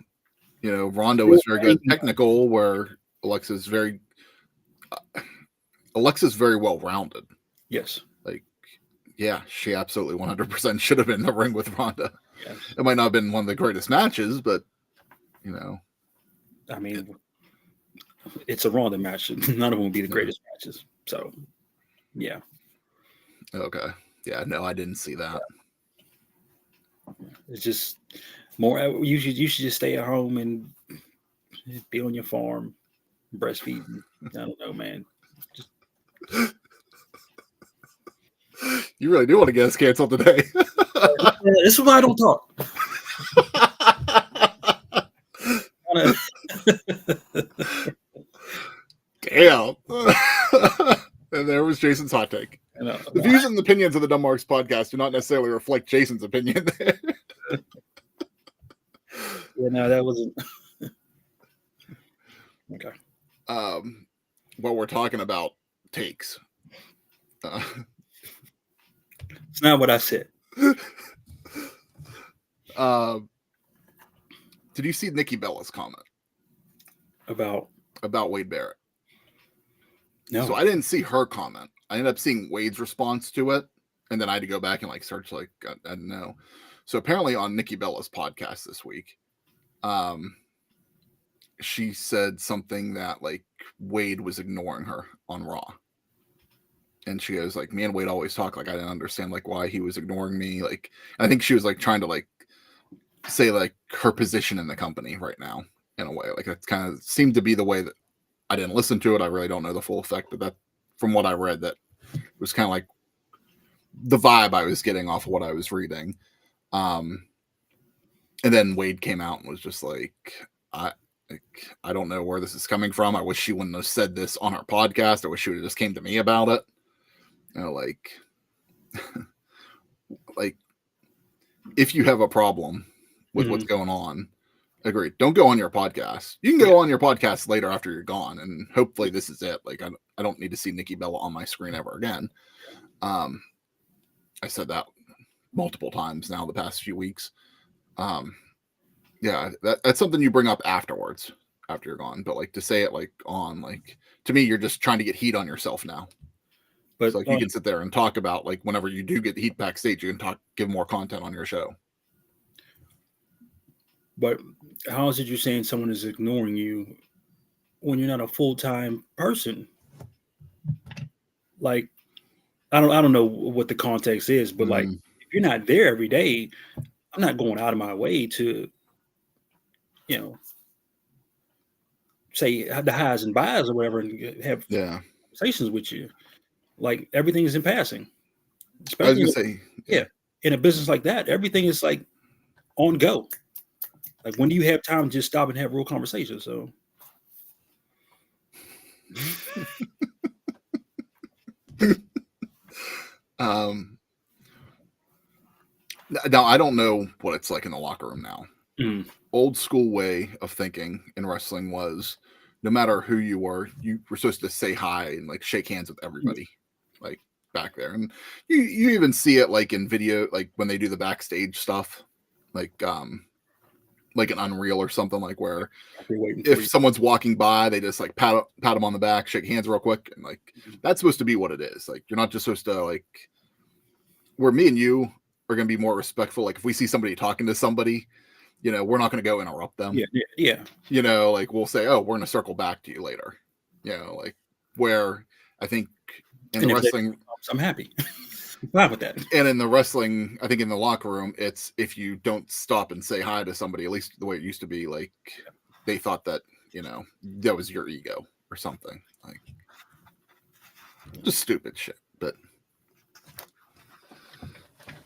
Speaker 1: know, Ronda was very good technical, where Alexa's very well rounded.
Speaker 2: Yes.
Speaker 1: Like, yeah, she absolutely 100% should have been in the ring with Ronda.
Speaker 2: Yes.
Speaker 1: It might not have been one of the greatest matches, but
Speaker 2: I mean, it's a Ronda match. None of them will be the greatest matches. So, yeah.
Speaker 1: Okay. Yeah. No, I didn't see that.
Speaker 2: It's just more. You should just stay at home and be on your farm, breastfeeding. I don't know, man.
Speaker 1: You really do want to get us canceled today.
Speaker 2: This is why I don't talk.
Speaker 1: Damn. And there was Jason's hot take. The views and opinions of the Dumb Marks podcast do not necessarily reflect Jason's opinion.
Speaker 2: Yeah, no, that wasn't. Okay.
Speaker 1: Well, we're talking about takes.
Speaker 2: It's not what I said.
Speaker 1: Did you see Nikki Bella's comment
Speaker 2: about
Speaker 1: Wade Barrett?
Speaker 2: No.
Speaker 1: So I didn't see her comment. I ended up seeing Wade's response to it, and then I had to go back and search. I didn't know. So apparently on Nikki Bella's podcast this week, she said something that Wade was ignoring her on Raw. And she goes me and Wade always talk. I didn't understand why he was ignoring me. I think she was trying to say her position in the company right now in a way. It kind of seemed to be the way that I didn't listen to it. I really don't know the full effect of that. From what I read, that was kind of the vibe I was getting off of what I was reading. And then Wade came out and was just I don't know where this is coming from. I wish she wouldn't have said this on her podcast. I wish she would have just came to me about it. If you have a problem with what's going on. Agreed. Don't go on your podcast. You can go on your podcast later after you're gone, and hopefully this is it. Like I don't need to see Nikki Bella on my screen ever again. I said that multiple times now the past few weeks. Yeah, that's something you bring up afterwards, after you're gone. But like to say it like on, like, to me, you're just trying to get heat on yourself now. But so, like, you can sit there and talk about, like, whenever you do get heat backstage, you can give more content on your show.
Speaker 2: But how is it you're saying someone is ignoring you when you're not a full-time person? Like, I don't know what the context is, but like, if you're not there every day, I'm not going out of my way to, say the highs and buys or whatever, and have conversations with you. Like, everything is in passing.
Speaker 1: Especially, I was gonna say,
Speaker 2: in a business like that, everything is like on go. Like, when do you have time to just stop and have real conversations? So,
Speaker 1: now I don't know what it's like in the locker room now. Old school way of thinking in wrestling was, no matter who you were supposed to say hi and like shake hands with everybody, like back there. And you even see it like in video, like when they do the backstage stuff, like an Unreal or something, like where if someone's walking by, they just like pat them on the back, shake hands real quick, and like that's supposed to be what it is. Like, you're not just supposed to, like, where me and you are going to be more respectful. Like, if we see somebody talking to somebody, we're not going to go interrupt them.
Speaker 2: Yeah.
Speaker 1: Like, we'll say, oh, we're going to circle back to you later. Like, where I think in the wrestling,
Speaker 2: I'm happy. Fine with that.
Speaker 1: And in the wrestling, I think in the locker room, it's if you don't stop and say hi to somebody, at least the way it used to be, like, they thought that, that was your ego or something. Like, just stupid shit. But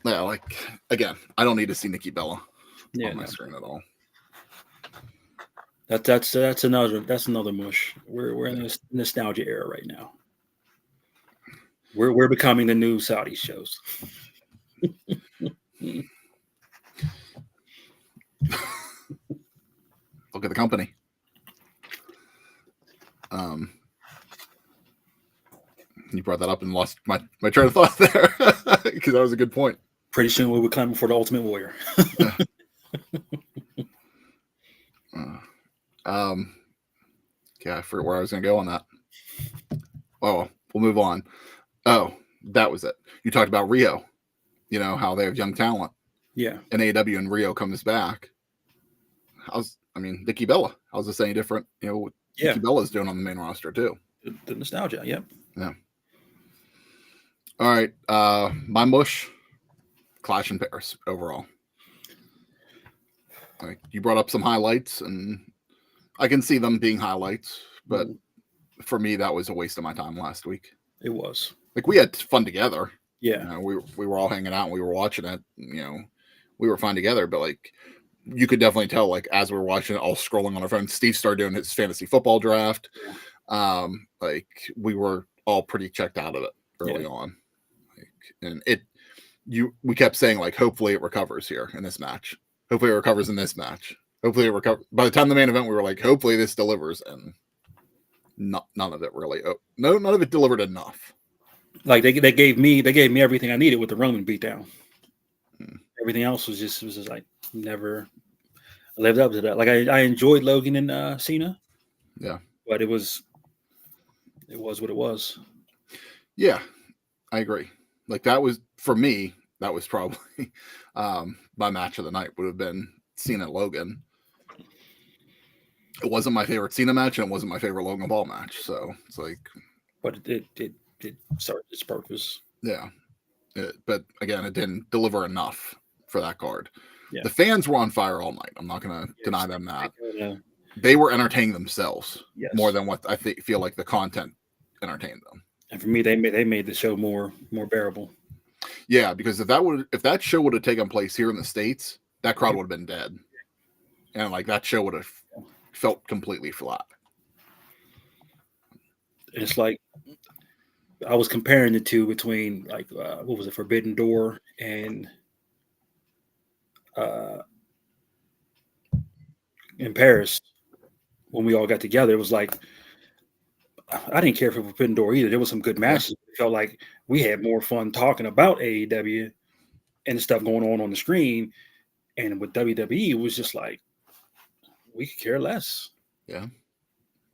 Speaker 1: yeah, like, again, I don't need to see Nikki Bella on my screen at all.
Speaker 2: That's another mush. We're in this nostalgia era right now. We're becoming the new Saudi shows.
Speaker 1: Look at the company. You brought that up and lost my train of thought there, because that was a good point.
Speaker 2: Pretty soon we'll be coming for the Ultimate Warrior.
Speaker 1: I forget where I was going to go on that. Oh, we'll move on. Oh, that was it. You talked about Rio. How they have young talent.
Speaker 2: Yeah.
Speaker 1: And AEW and Rio comes back. Nikki Bella. How's this any different? What Nikki Bella's doing on the main roster too.
Speaker 2: The nostalgia. Yep.
Speaker 1: Yeah. All right. My mush. Clash in Paris overall. Like, you brought up some highlights, and I can see them being highlights, but for me, that was a waste of my time last week.
Speaker 2: It was.
Speaker 1: Like, we had fun together.
Speaker 2: Yeah.
Speaker 1: We were all hanging out and we were watching it. We were fine together, but like, you could definitely tell, like, as we were watching it, all scrolling on our phones, Steve started doing his fantasy football draft. Yeah. Like, we were all pretty checked out of it early on. Like, and we kept saying, like, hopefully it recovers here in this match. Hopefully it recovers in this match. Hopefully it recovers. By the time the main event, we were like, hopefully this delivers, and none of it really. None of it delivered enough.
Speaker 2: Like, they gave me everything I needed with the Roman beatdown. Everything else was just like, never lived up to that. Like, I enjoyed Logan and Cena.
Speaker 1: Yeah,
Speaker 2: but it was what it was.
Speaker 1: Yeah, I agree. Like, that was, for me, that was probably my match of the night would have been Cena Logan. It wasn't my favorite Cena match, and it wasn't my favorite Logan Paul match. So it's like,
Speaker 2: but it served its purpose.
Speaker 1: Yeah, but again, it didn't deliver enough for that card.
Speaker 2: Yeah.
Speaker 1: The fans were on fire all night. I'm not going to deny them that. They were entertaining themselves more than what I feel like the content entertained them.
Speaker 2: And for me, they made the show more bearable.
Speaker 1: Yeah, because if that show would have taken place here in the States, that crowd would have been dead, and like that show would have felt completely flat.
Speaker 2: It's like, I was comparing the two between, like, what was it, Forbidden Door and in Paris when we all got together. It was like I didn't care if it was Forbidden Door either. There was some good matches. It felt like we had more fun talking about AEW and the stuff going on the screen. And with WWE, it was just like we could care less.
Speaker 1: Yeah.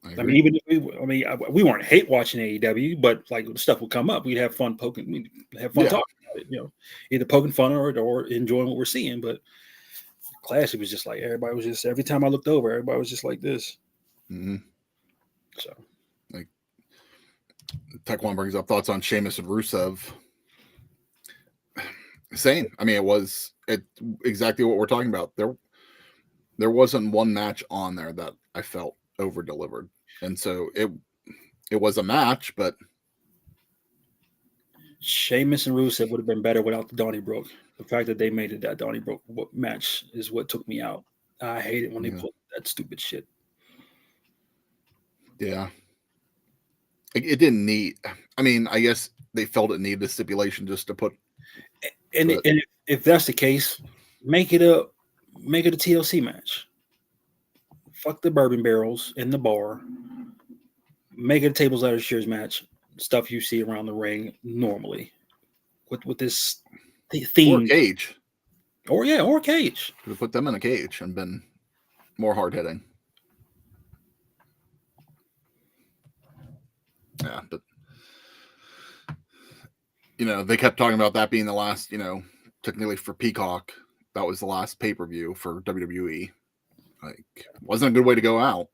Speaker 2: I mean, even if we weren't hate watching AEW, but like the stuff would come up, we'd have fun poking, we'd have fun talking about it, either poking fun or enjoying what we're seeing. But Classic was just like everybody was just every time I looked over, everybody was just like this.
Speaker 1: Mm-hmm.
Speaker 2: So,
Speaker 1: like, Taekwon brings up thoughts on Sheamus and Rusev. Same. I mean, it was exactly what we're talking about. There wasn't one match on there that I felt over delivered, and so it was a match, but
Speaker 2: Sheamus and Rusev would have been better without the Donnybrook. The fact that they made it that Donnybrook match is what took me out. I hate it when they pull that stupid shit.
Speaker 1: Yeah. It didn't need. I mean, I guess they felt it needed a stipulation just to put.
Speaker 2: And if that's the case, make it a TLC match. Fuck the bourbon barrels in the bar. Make it a tables, ladders, chairs match. Stuff you see around the ring normally. With this theme.
Speaker 1: Or a cage.
Speaker 2: Or a cage.
Speaker 1: Could have put them in a cage and been more hard hitting. Yeah, but they kept talking about that being the last, technically for Peacock, that was the last pay-per-view for WWE. Like, wasn't a good way to go out.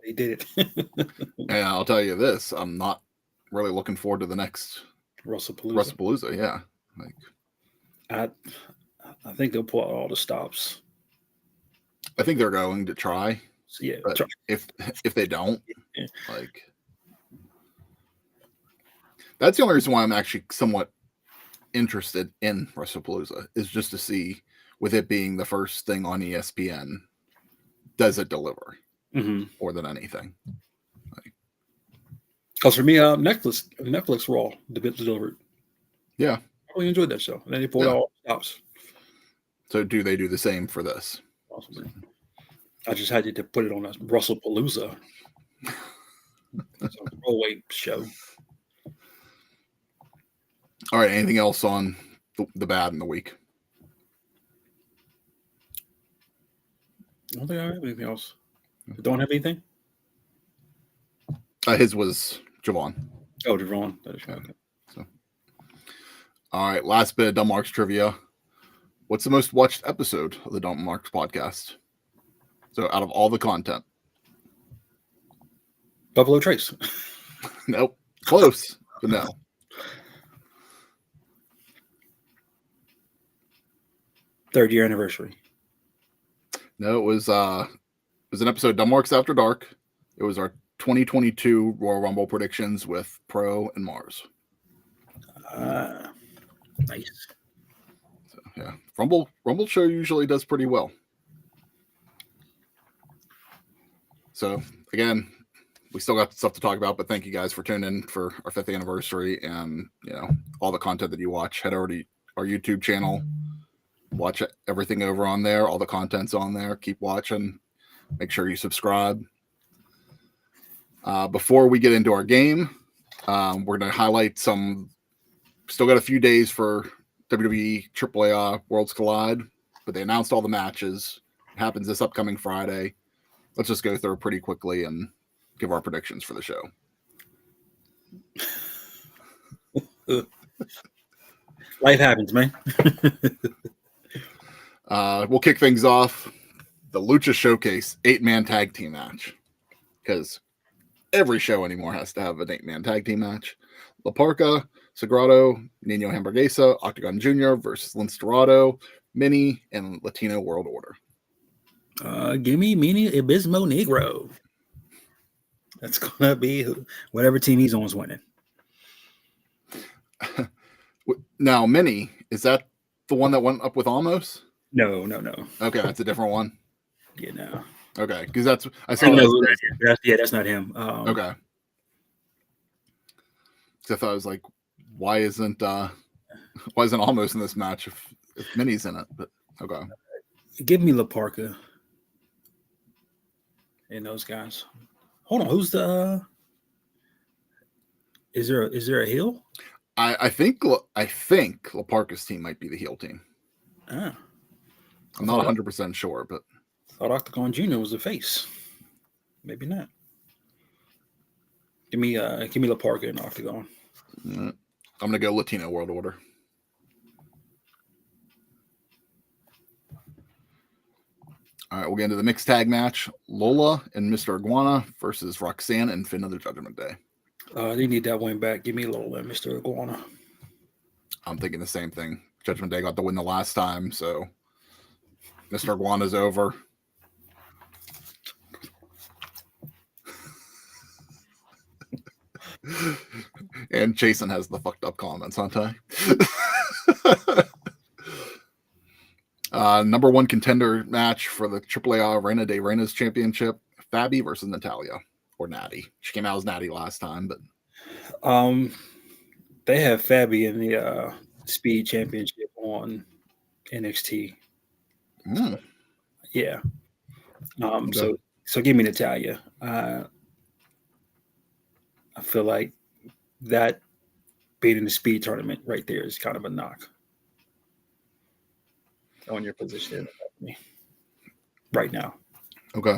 Speaker 2: He did it.
Speaker 1: And I'll tell you this, I'm not really looking forward to the next WrestlePalooza. Yeah.
Speaker 2: Like, I think they'll pull out all the stops.
Speaker 1: I think they're going to try.
Speaker 2: Yeah.
Speaker 1: But if they don't, like, that's the only reason why I'm actually somewhat interested in WrestlePalooza, is just to see, with it being the first thing on ESPN, does it deliver more than anything?
Speaker 2: Because for me, Netflix Raw delivered.
Speaker 1: Yeah,
Speaker 2: I really enjoyed that show. And then they pulled all stops.
Speaker 1: So do they do the same for this?
Speaker 2: Possibly. I just had to put it on a WrestlePalooza. It's a throwaway show.
Speaker 1: All right. Anything else on the bad in the week?
Speaker 2: I don't think I have anything else. You don't have anything?
Speaker 1: His was Javon.
Speaker 2: Oh, Javon. That is right. Okay.
Speaker 1: So, all right. Last bit of Dumb Marks trivia. What's the most watched episode of the Dumb Marks podcast? So, out of all the content,
Speaker 2: Buffalo Trace.
Speaker 1: Nope. Close, but no.
Speaker 2: Third year anniversary.
Speaker 1: No, it was an episode of Dumb Marks After Dark. It was our 2022 Royal Rumble predictions with Pro and Mars.
Speaker 2: Nice.
Speaker 1: So, yeah, Rumble show usually does pretty well. So again, we still got stuff to talk about, but thank you guys for tuning in for our 5th anniversary, and all the content that you watch. Head over to our YouTube channel, watch everything over on there. All the content's on there. Keep watching. Make sure you subscribe. Before we get into our game, we're going to highlight some. Still got a few days for WWE AAA Worlds Collide, but they announced all the matches. It happens this upcoming Friday. Let's just go through it pretty quickly and give our predictions for the show.
Speaker 2: Life happens, man.
Speaker 1: We'll kick things off. The Lucha Showcase 8-man tag team match, because every show anymore has to have an 8-man tag team match. La Parca, Sagrado, Nino Hamburguesa, Octagon Jr. versus Lince Dorado, Mini, and Latino World Order.
Speaker 2: Give me Mini Abismo Negro. That's gonna be whatever team he's on is winning.
Speaker 1: Now, Mini, is that the one that went up with Almost?
Speaker 2: No.
Speaker 1: Okay, that's a different one.
Speaker 2: Yeah, no.
Speaker 1: Okay, because I saw
Speaker 2: that. That's not him.
Speaker 1: Okay. So I thought I was like, why isn't Almost in this match if Mini's in it? But okay.
Speaker 2: Give me La Parca. and those guys. Hold on, who's the? Is there a heel?
Speaker 1: I think Laparca's team might be the heel team.
Speaker 2: Ah,
Speaker 1: I'm not 100% sure, but
Speaker 2: thought Octagon Jr. was the face. Maybe not. Give me Laparca and Octagon.
Speaker 1: I'm gonna go Latino World Order. All right, we'll get into the mixed tag match: Lola and Mr. Iguana versus Roxanne and Finn of the Judgment Day.
Speaker 2: They need that win back. Give me Lola and Mr. Iguana.
Speaker 1: I'm thinking the same thing. Judgment Day got the win the last time, so Mr. Iguana's over. And Jason has the fucked up comments, aren't I? Number one contender match for the AAA Reina de Reinas Championship: Fabi versus Natalia, or Natty. She came out as Natty last time, but
Speaker 2: they have Fabi in the Speed Championship on NXT.
Speaker 1: Mm.
Speaker 2: Yeah. Okay. So give me Natalia. I feel like that being in the Speed tournament right there is kind of a knock on your position right now.
Speaker 1: Okay.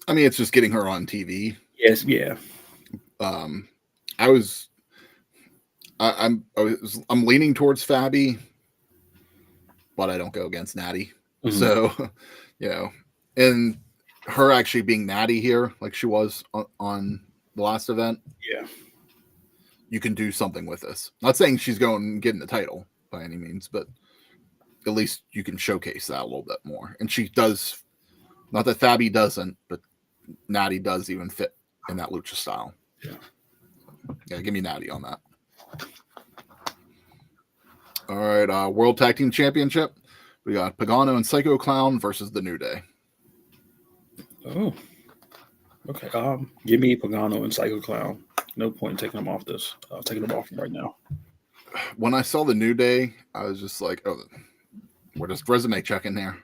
Speaker 1: I mean, it's just getting her on TV.
Speaker 2: Yes, yeah.
Speaker 1: I'm leaning towards Fabi, but I don't go against Natty. Mm-hmm. So, and her actually being Natty here, like she was on the last event.
Speaker 2: Yeah.
Speaker 1: You can do something with this. Not saying she's going and getting the title by any means, but at least you can showcase that a little bit more. And she does, not that Fabi doesn't, but Natty does even fit in that lucha style. Yeah, give me Natty on that. All right, World Tag Team Championship. We got Pagano and Psycho Clown versus the New Day.
Speaker 2: Oh, okay. Give me Pagano and Psycho Clown. No point in taking them off this. Taking them off right now.
Speaker 1: When I saw the New Day, I was just like, oh, we're just resume checking here.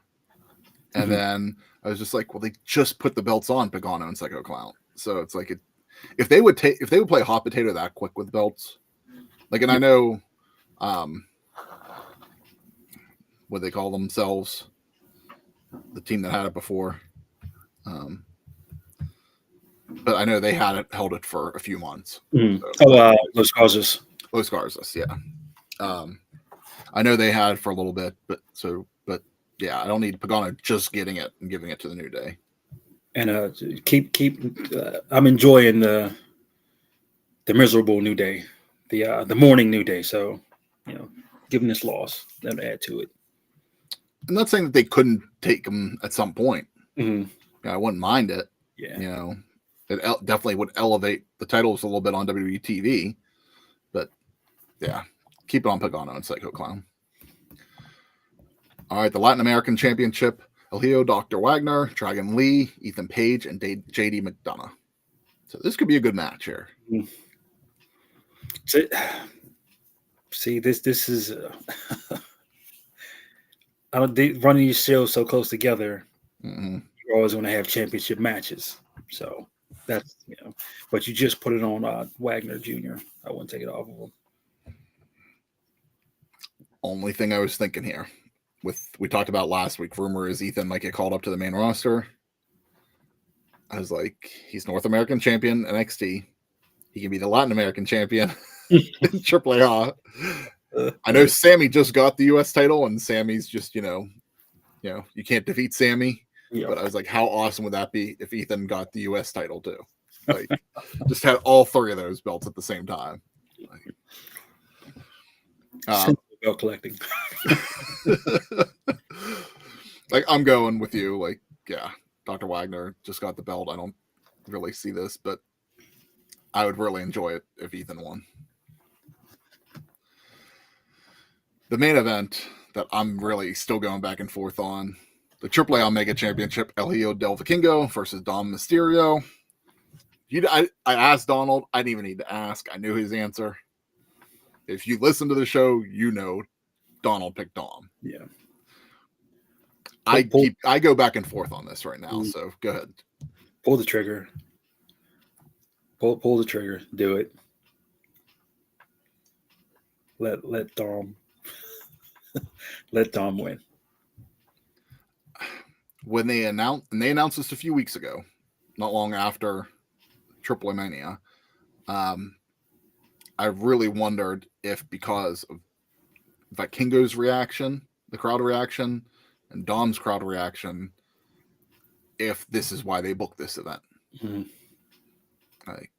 Speaker 1: And then I was just like, well, they just put the belts on Pagano and Psycho Clown. So it's like, if they would play hot potato that quick with belts, like, and I know, what they call themselves, the team that had it before. But I know they held it for a few months.
Speaker 2: So, Los Garzas,
Speaker 1: yeah. I know they had it for a little bit, but yeah, I don't need Pagano just getting it and giving it to the New Day.
Speaker 2: And keep. I'm enjoying the miserable New Day, the morning New Day. So, given this loss, them to add to it.
Speaker 1: I'm not saying that they couldn't take them at some point.
Speaker 2: Mm-hmm.
Speaker 1: I wouldn't mind it.
Speaker 2: Yeah.
Speaker 1: It definitely would elevate the titles a little bit on WWE TV. But yeah, keep it on Pagano and Psycho Clown. All right, the Latin American Championship: El Hijo, Dr. Wagner, Dragon Lee, Ethan Page, and JD McDonough. So this could be a good match here.
Speaker 2: See, this is running these shows so close together.
Speaker 1: Mm-hmm.
Speaker 2: You're always going to have championship matches. So that's but you just put it on Wagner Jr. I wouldn't take it off of him.
Speaker 1: Only thing I was thinking here, we talked about last week, rumor is Ethan might get called up to the main roster. I was like, he's North American champion NXT. He can be the Latin American champion in AAA. I know Sammy just got the US title, and Sammy's just you can't defeat Sammy. Yep. But I was like, how awesome would that be if Ethan got the US title too? Like, just had all three of those belts at the same time.
Speaker 2: Belt collecting.
Speaker 1: Like, I'm going with you. Like, yeah, Dr. Wagner just got the belt. I don't really see this, but I would really enjoy it if Ethan won. The main event that I'm really still going back and forth on, the AAA Omega Championship: El Hijo del Vikingo versus Dom Mysterio. I asked Donald. I didn't even need to ask. I knew his answer. If you listen to the show, Donald picked Dom.
Speaker 2: Yeah.
Speaker 1: I go back and forth on this right now, so go ahead.
Speaker 2: Pull the trigger. Pull the trigger. Do it. Let Dom let Dom win.
Speaker 1: When they announced this a few weeks ago, not long after Triple Mania, I really wondered if, because of Vikingo's reaction, the crowd reaction, and Dom's crowd reaction, if this is why they booked this event.
Speaker 2: Mm-hmm.
Speaker 1: Like,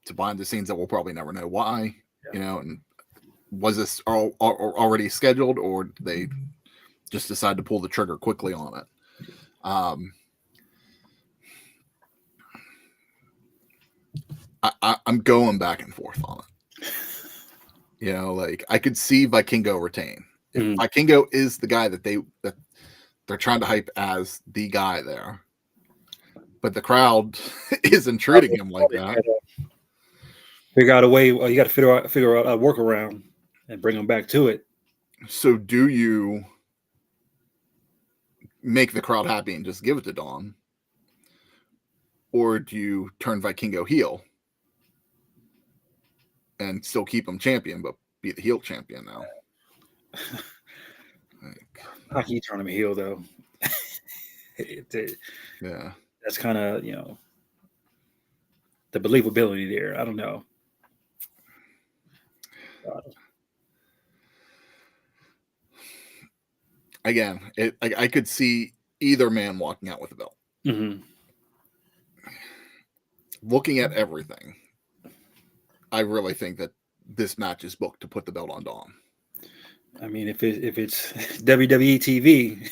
Speaker 1: to behind the scenes that we'll probably never know why, and was this already scheduled, or did they just decide to pull the trigger quickly on it? I'm going back and forth on it. Like, I could see Vikingo retain. If Vikingo is the guy that they're trying to hype as the guy there, but the crowd isn't treating him like that.
Speaker 2: Figure out a way. You got to figure out a workaround and bring him back to it.
Speaker 1: So, do you make the crowd happy and just give it to Dom, or do you turn Vikingo heel and still keep him champion, but be the heel champion now?
Speaker 2: How can you turn him heel, though?
Speaker 1: Yeah,
Speaker 2: that's kind of the believability there. I don't know.
Speaker 1: Again, I could see either man walking out with a belt.
Speaker 2: Mm-hmm.
Speaker 1: Looking at everything, I really think that this match is booked to put the belt on Dom.
Speaker 2: I mean, if it's WWE TV,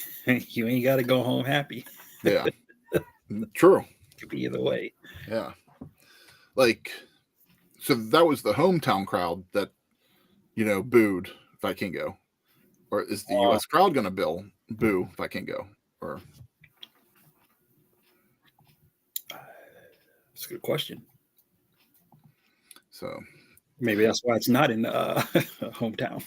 Speaker 2: you ain't got to go home happy.
Speaker 1: Yeah, true.
Speaker 2: Could be either way.
Speaker 1: Yeah, like, so that was the hometown crowd that booed Vikingo, or is the U.S. crowd going to boo Vikingo? Or
Speaker 2: that's a good question.
Speaker 1: So
Speaker 2: maybe that's why it's not in hometown.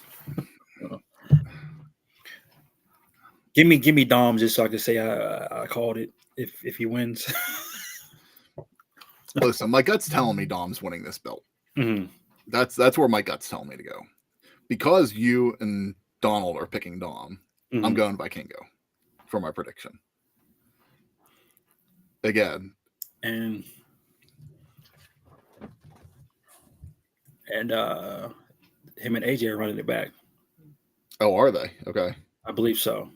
Speaker 2: Give me Dom just so I can say I called it if he wins.
Speaker 1: Listen, my gut's telling me Dom's winning this belt.
Speaker 2: Mm-hmm.
Speaker 1: That's where my gut's telling me to go. Because you and Donald are picking Dom, I'm going Vikingo for my prediction. Again.
Speaker 2: And him and AJ are running it back.
Speaker 1: Oh, are they? Okay.
Speaker 2: I believe so.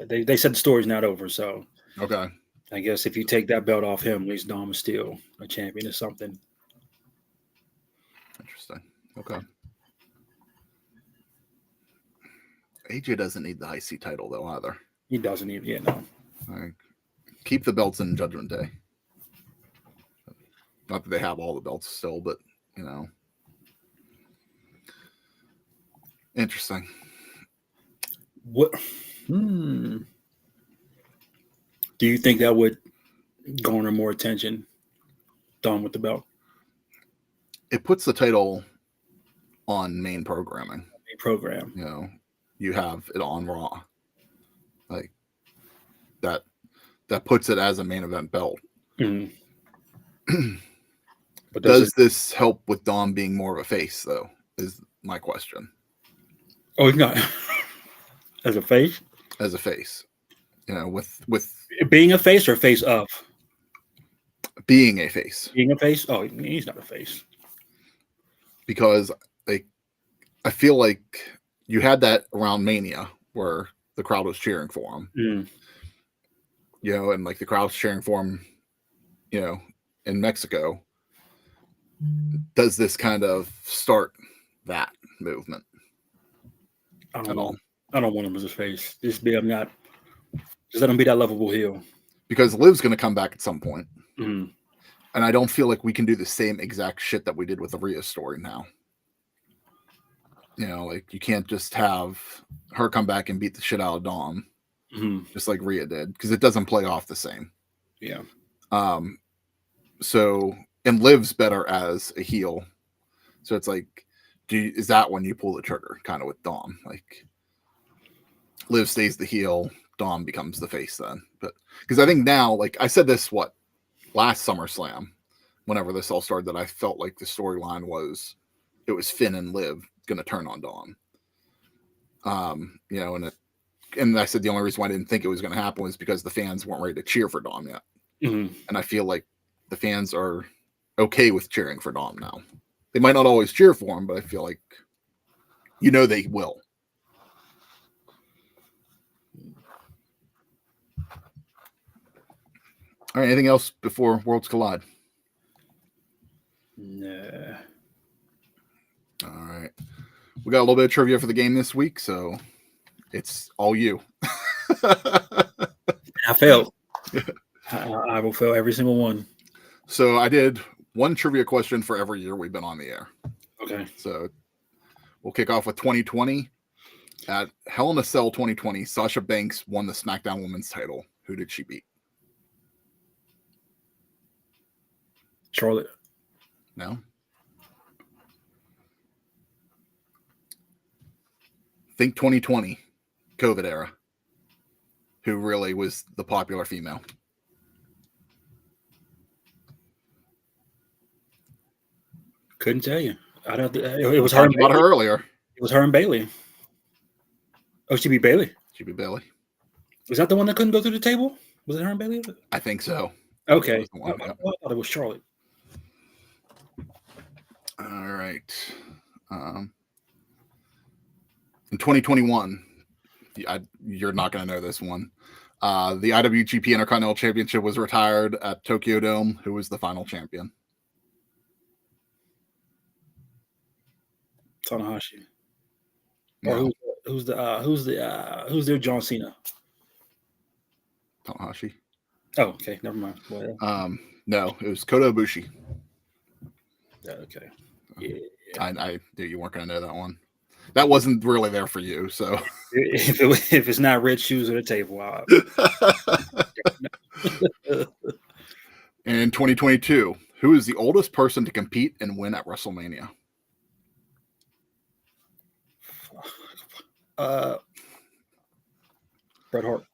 Speaker 2: They said the story's not over, so
Speaker 1: okay.
Speaker 2: I guess if you take that belt off him, at least Dom is still a champion or something.
Speaker 1: Interesting. Okay. AJ doesn't need the IC title though either.
Speaker 2: He doesn't need it. No.
Speaker 1: Right. Keep the belts in Judgment Day. Not that they have all the belts still, but Interesting.
Speaker 2: What? Do you think that would garner more attention? Dom with the belt.
Speaker 1: It puts the title on main programming.
Speaker 2: Main program.
Speaker 1: You have it on Raw. Like that puts it as a main event belt.
Speaker 2: Mm-hmm.
Speaker 1: But does this help with Dom being more of a face, though? Is my question.
Speaker 2: Oh, he's not as a face.
Speaker 1: As a face, with
Speaker 2: being a face or face of
Speaker 1: being a face.
Speaker 2: Being a face. Oh, he's not a face.
Speaker 1: Because I feel like you had that around Mania where the crowd was cheering for him. And like the crowd was cheering for him, in Mexico. Does this kind of start that movement?
Speaker 2: I don't know. I don't want him as a face. Just let him be that lovable heel.
Speaker 1: Because Liv's going to come back at some point.
Speaker 2: Mm-hmm.
Speaker 1: And I don't feel like we can do the same exact shit that we did with the Rhea story now. Like you can't just have her come back and beat the shit out of Dom, just like Rhea did, because it doesn't play off the same.
Speaker 2: Yeah.
Speaker 1: So, and Liv's better as a heel. So it's like, is that when you pull the trigger, kind of with Dom? Like, Liv stays the heel, Dom becomes the face then. But because I think now, like I said this, last SummerSlam, whenever this all started, that I felt like the storyline was it was Finn and Liv going to turn on Dawn. You know, and I said the only reason why I didn't think it was going to happen was because the fans weren't ready to cheer for Dawn yet.
Speaker 2: Mm-hmm.
Speaker 1: And I feel like the fans are okay with cheering for Dawn now. They might not always cheer for him, but I feel like, you know, they will. All right, anything else before Worlds Collide?
Speaker 2: Nah.
Speaker 1: All right. We got a little bit of trivia for the game this week, so it's all you.
Speaker 2: I failed. I will fail every single one.
Speaker 1: So I did one trivia question for every year we've been on the air.
Speaker 2: Okay.
Speaker 1: So we'll kick off with 2020. At Hell in a Cell 2020, Sasha Banks won the SmackDown Women's title. Who did she beat?
Speaker 2: Charlotte.
Speaker 1: No. Think 2020, COVID era. Who really was the popular female?
Speaker 2: Couldn't tell you. I don't. It was
Speaker 1: We
Speaker 2: her.
Speaker 1: talked about her earlier.
Speaker 2: It was her and Bailey. Oh, she beat Bailey.
Speaker 1: She beat Bailey.
Speaker 2: Was that the one that couldn't go through the table? Was it her and Bailey?
Speaker 1: I think so.
Speaker 2: Okay.
Speaker 1: One,
Speaker 2: I thought it was Charlotte.
Speaker 1: All right. In 2021, you're not going to know this one. The IWGP Intercontinental Championship was retired at Tokyo Dome. Who was the final champion?
Speaker 2: Tanahashi.
Speaker 1: No.
Speaker 2: Or who's their John Cena?
Speaker 1: Tanahashi.
Speaker 2: Oh, okay. Never mind. Well,
Speaker 1: no, it was Kota Ibushi.
Speaker 2: Okay. Yeah.
Speaker 1: I knew you weren't going to know that one. That wasn't really there for you, so.
Speaker 2: If it's not red shoes at a table,
Speaker 1: In 2022, who is the oldest person to compete and win at WrestleMania?
Speaker 2: Bret Hart.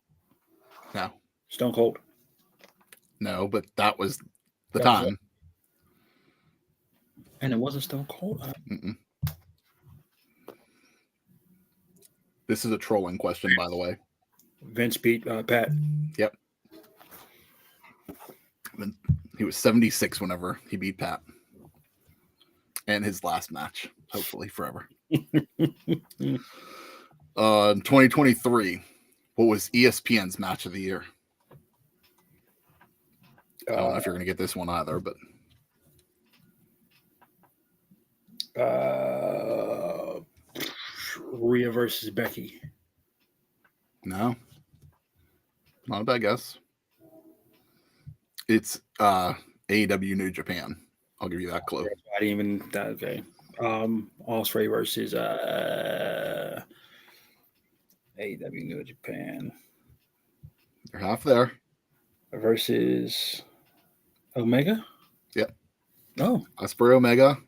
Speaker 1: No.
Speaker 2: Stone Cold.
Speaker 1: No, but that was the time.
Speaker 2: And it wasn't Stone Cold?
Speaker 1: Mm-mm. This is a trolling question, by the way.
Speaker 2: Vince beat Pat.
Speaker 1: Yep. He was 76 whenever he beat Pat. And his last match, hopefully forever. 2023, what was ESPN's match of the year? I don't know if you're going to get this one either, but.
Speaker 2: Rhea versus Becky.
Speaker 1: No. Not a bad guess. It's AEW New Japan. I'll give you that clue.
Speaker 2: I didn't even. Okay. Ospreay versus AEW New Japan.
Speaker 1: You're half there.
Speaker 2: Versus Omega?
Speaker 1: Yep.
Speaker 2: Oh.
Speaker 1: Ospreay Omega.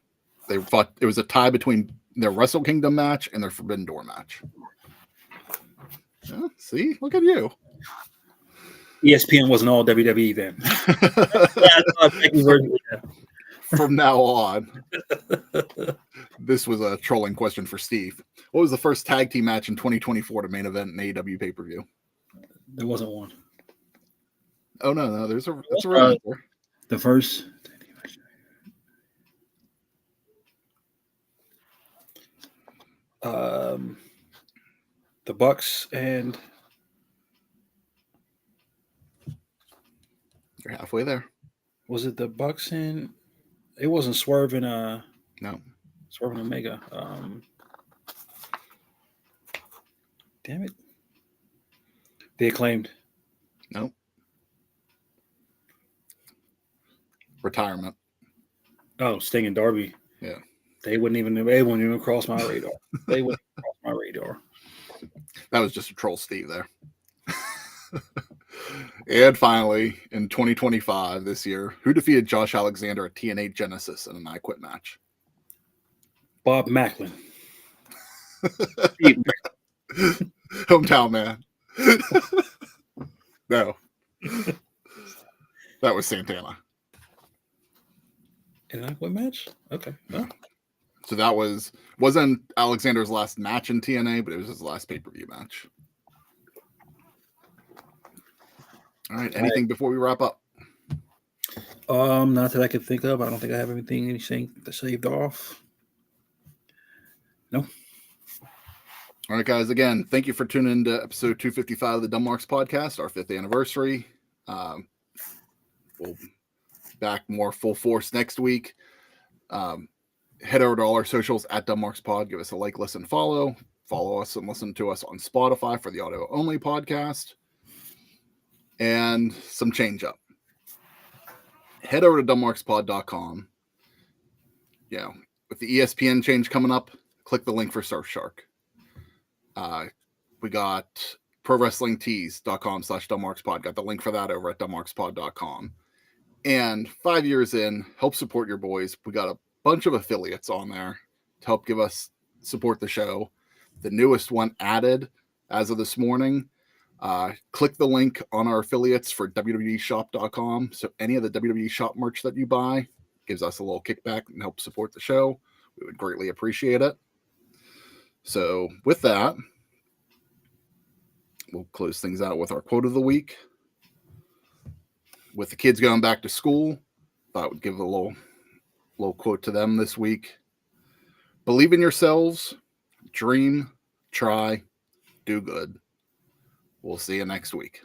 Speaker 1: They fought. It was a tie between their Wrestle Kingdom match and their Forbidden Door match. Yeah, see? Look at you.
Speaker 2: ESPN wasn't all WWE then.
Speaker 1: From now on, this was a trolling question for Steve. What was the first tag team match in 2024 to main event in AEW pay-per-view?
Speaker 2: There wasn't one.
Speaker 1: Oh, no. That's a real answer.
Speaker 2: The first... the Bucks and...
Speaker 1: You're halfway there.
Speaker 2: Was it the Bucks and... It wasn't Swerve and...
Speaker 1: No.
Speaker 2: Swerve and Omega. Damn it. The Acclaimed.
Speaker 1: Nope. Retirement.
Speaker 2: Oh, Sting and Darby.
Speaker 1: Yeah.
Speaker 2: They wouldn't even cross my radar. They wouldn't cross my radar.
Speaker 1: That was just a troll Steve there. And finally, in 2025, this year, who defeated Josh Alexander at TNA Genesis in an I Quit match?
Speaker 2: Bob Macklin.
Speaker 1: Hometown man. No. That was Santana.
Speaker 2: In an Aqua match? Okay. Huh?
Speaker 1: So that wasn't Alexander's last match in TNA, but it was his last pay-per-view match. All right. Anything before we wrap up?
Speaker 2: Not that I can think of. I don't think I have anything saved off. No.
Speaker 1: All right, guys. Again, thank you for tuning in to episode 255 of the Dumb Marks podcast, our 5th anniversary. We'll back more full force next week. Head over to all our socials at Dumb Marks Pod. Give us a like, listen, follow. Follow us and listen to us on Spotify for the audio only podcast. And some change up. Head over to dumbmarkspod.com. With the ESPN change coming up, click the link for Surfshark. We got prowrestlingtees.com/dumbmarkspod. Got the link for that over at dumbmarkspod.com. And 5 years in, help support your boys. We got a bunch of affiliates on there to help give us support the show. The newest one added as of this morning. Click the link on our affiliates for www.shop.com. So any of the WWE Shop merch that you buy gives us a little kickback and help support the show. We would greatly appreciate it. So with that, we'll close things out with our quote of the week. With the kids going back to school, thought I would give a little quote to them this week. Believe in yourselves, dream, try, do good. We'll see you next week.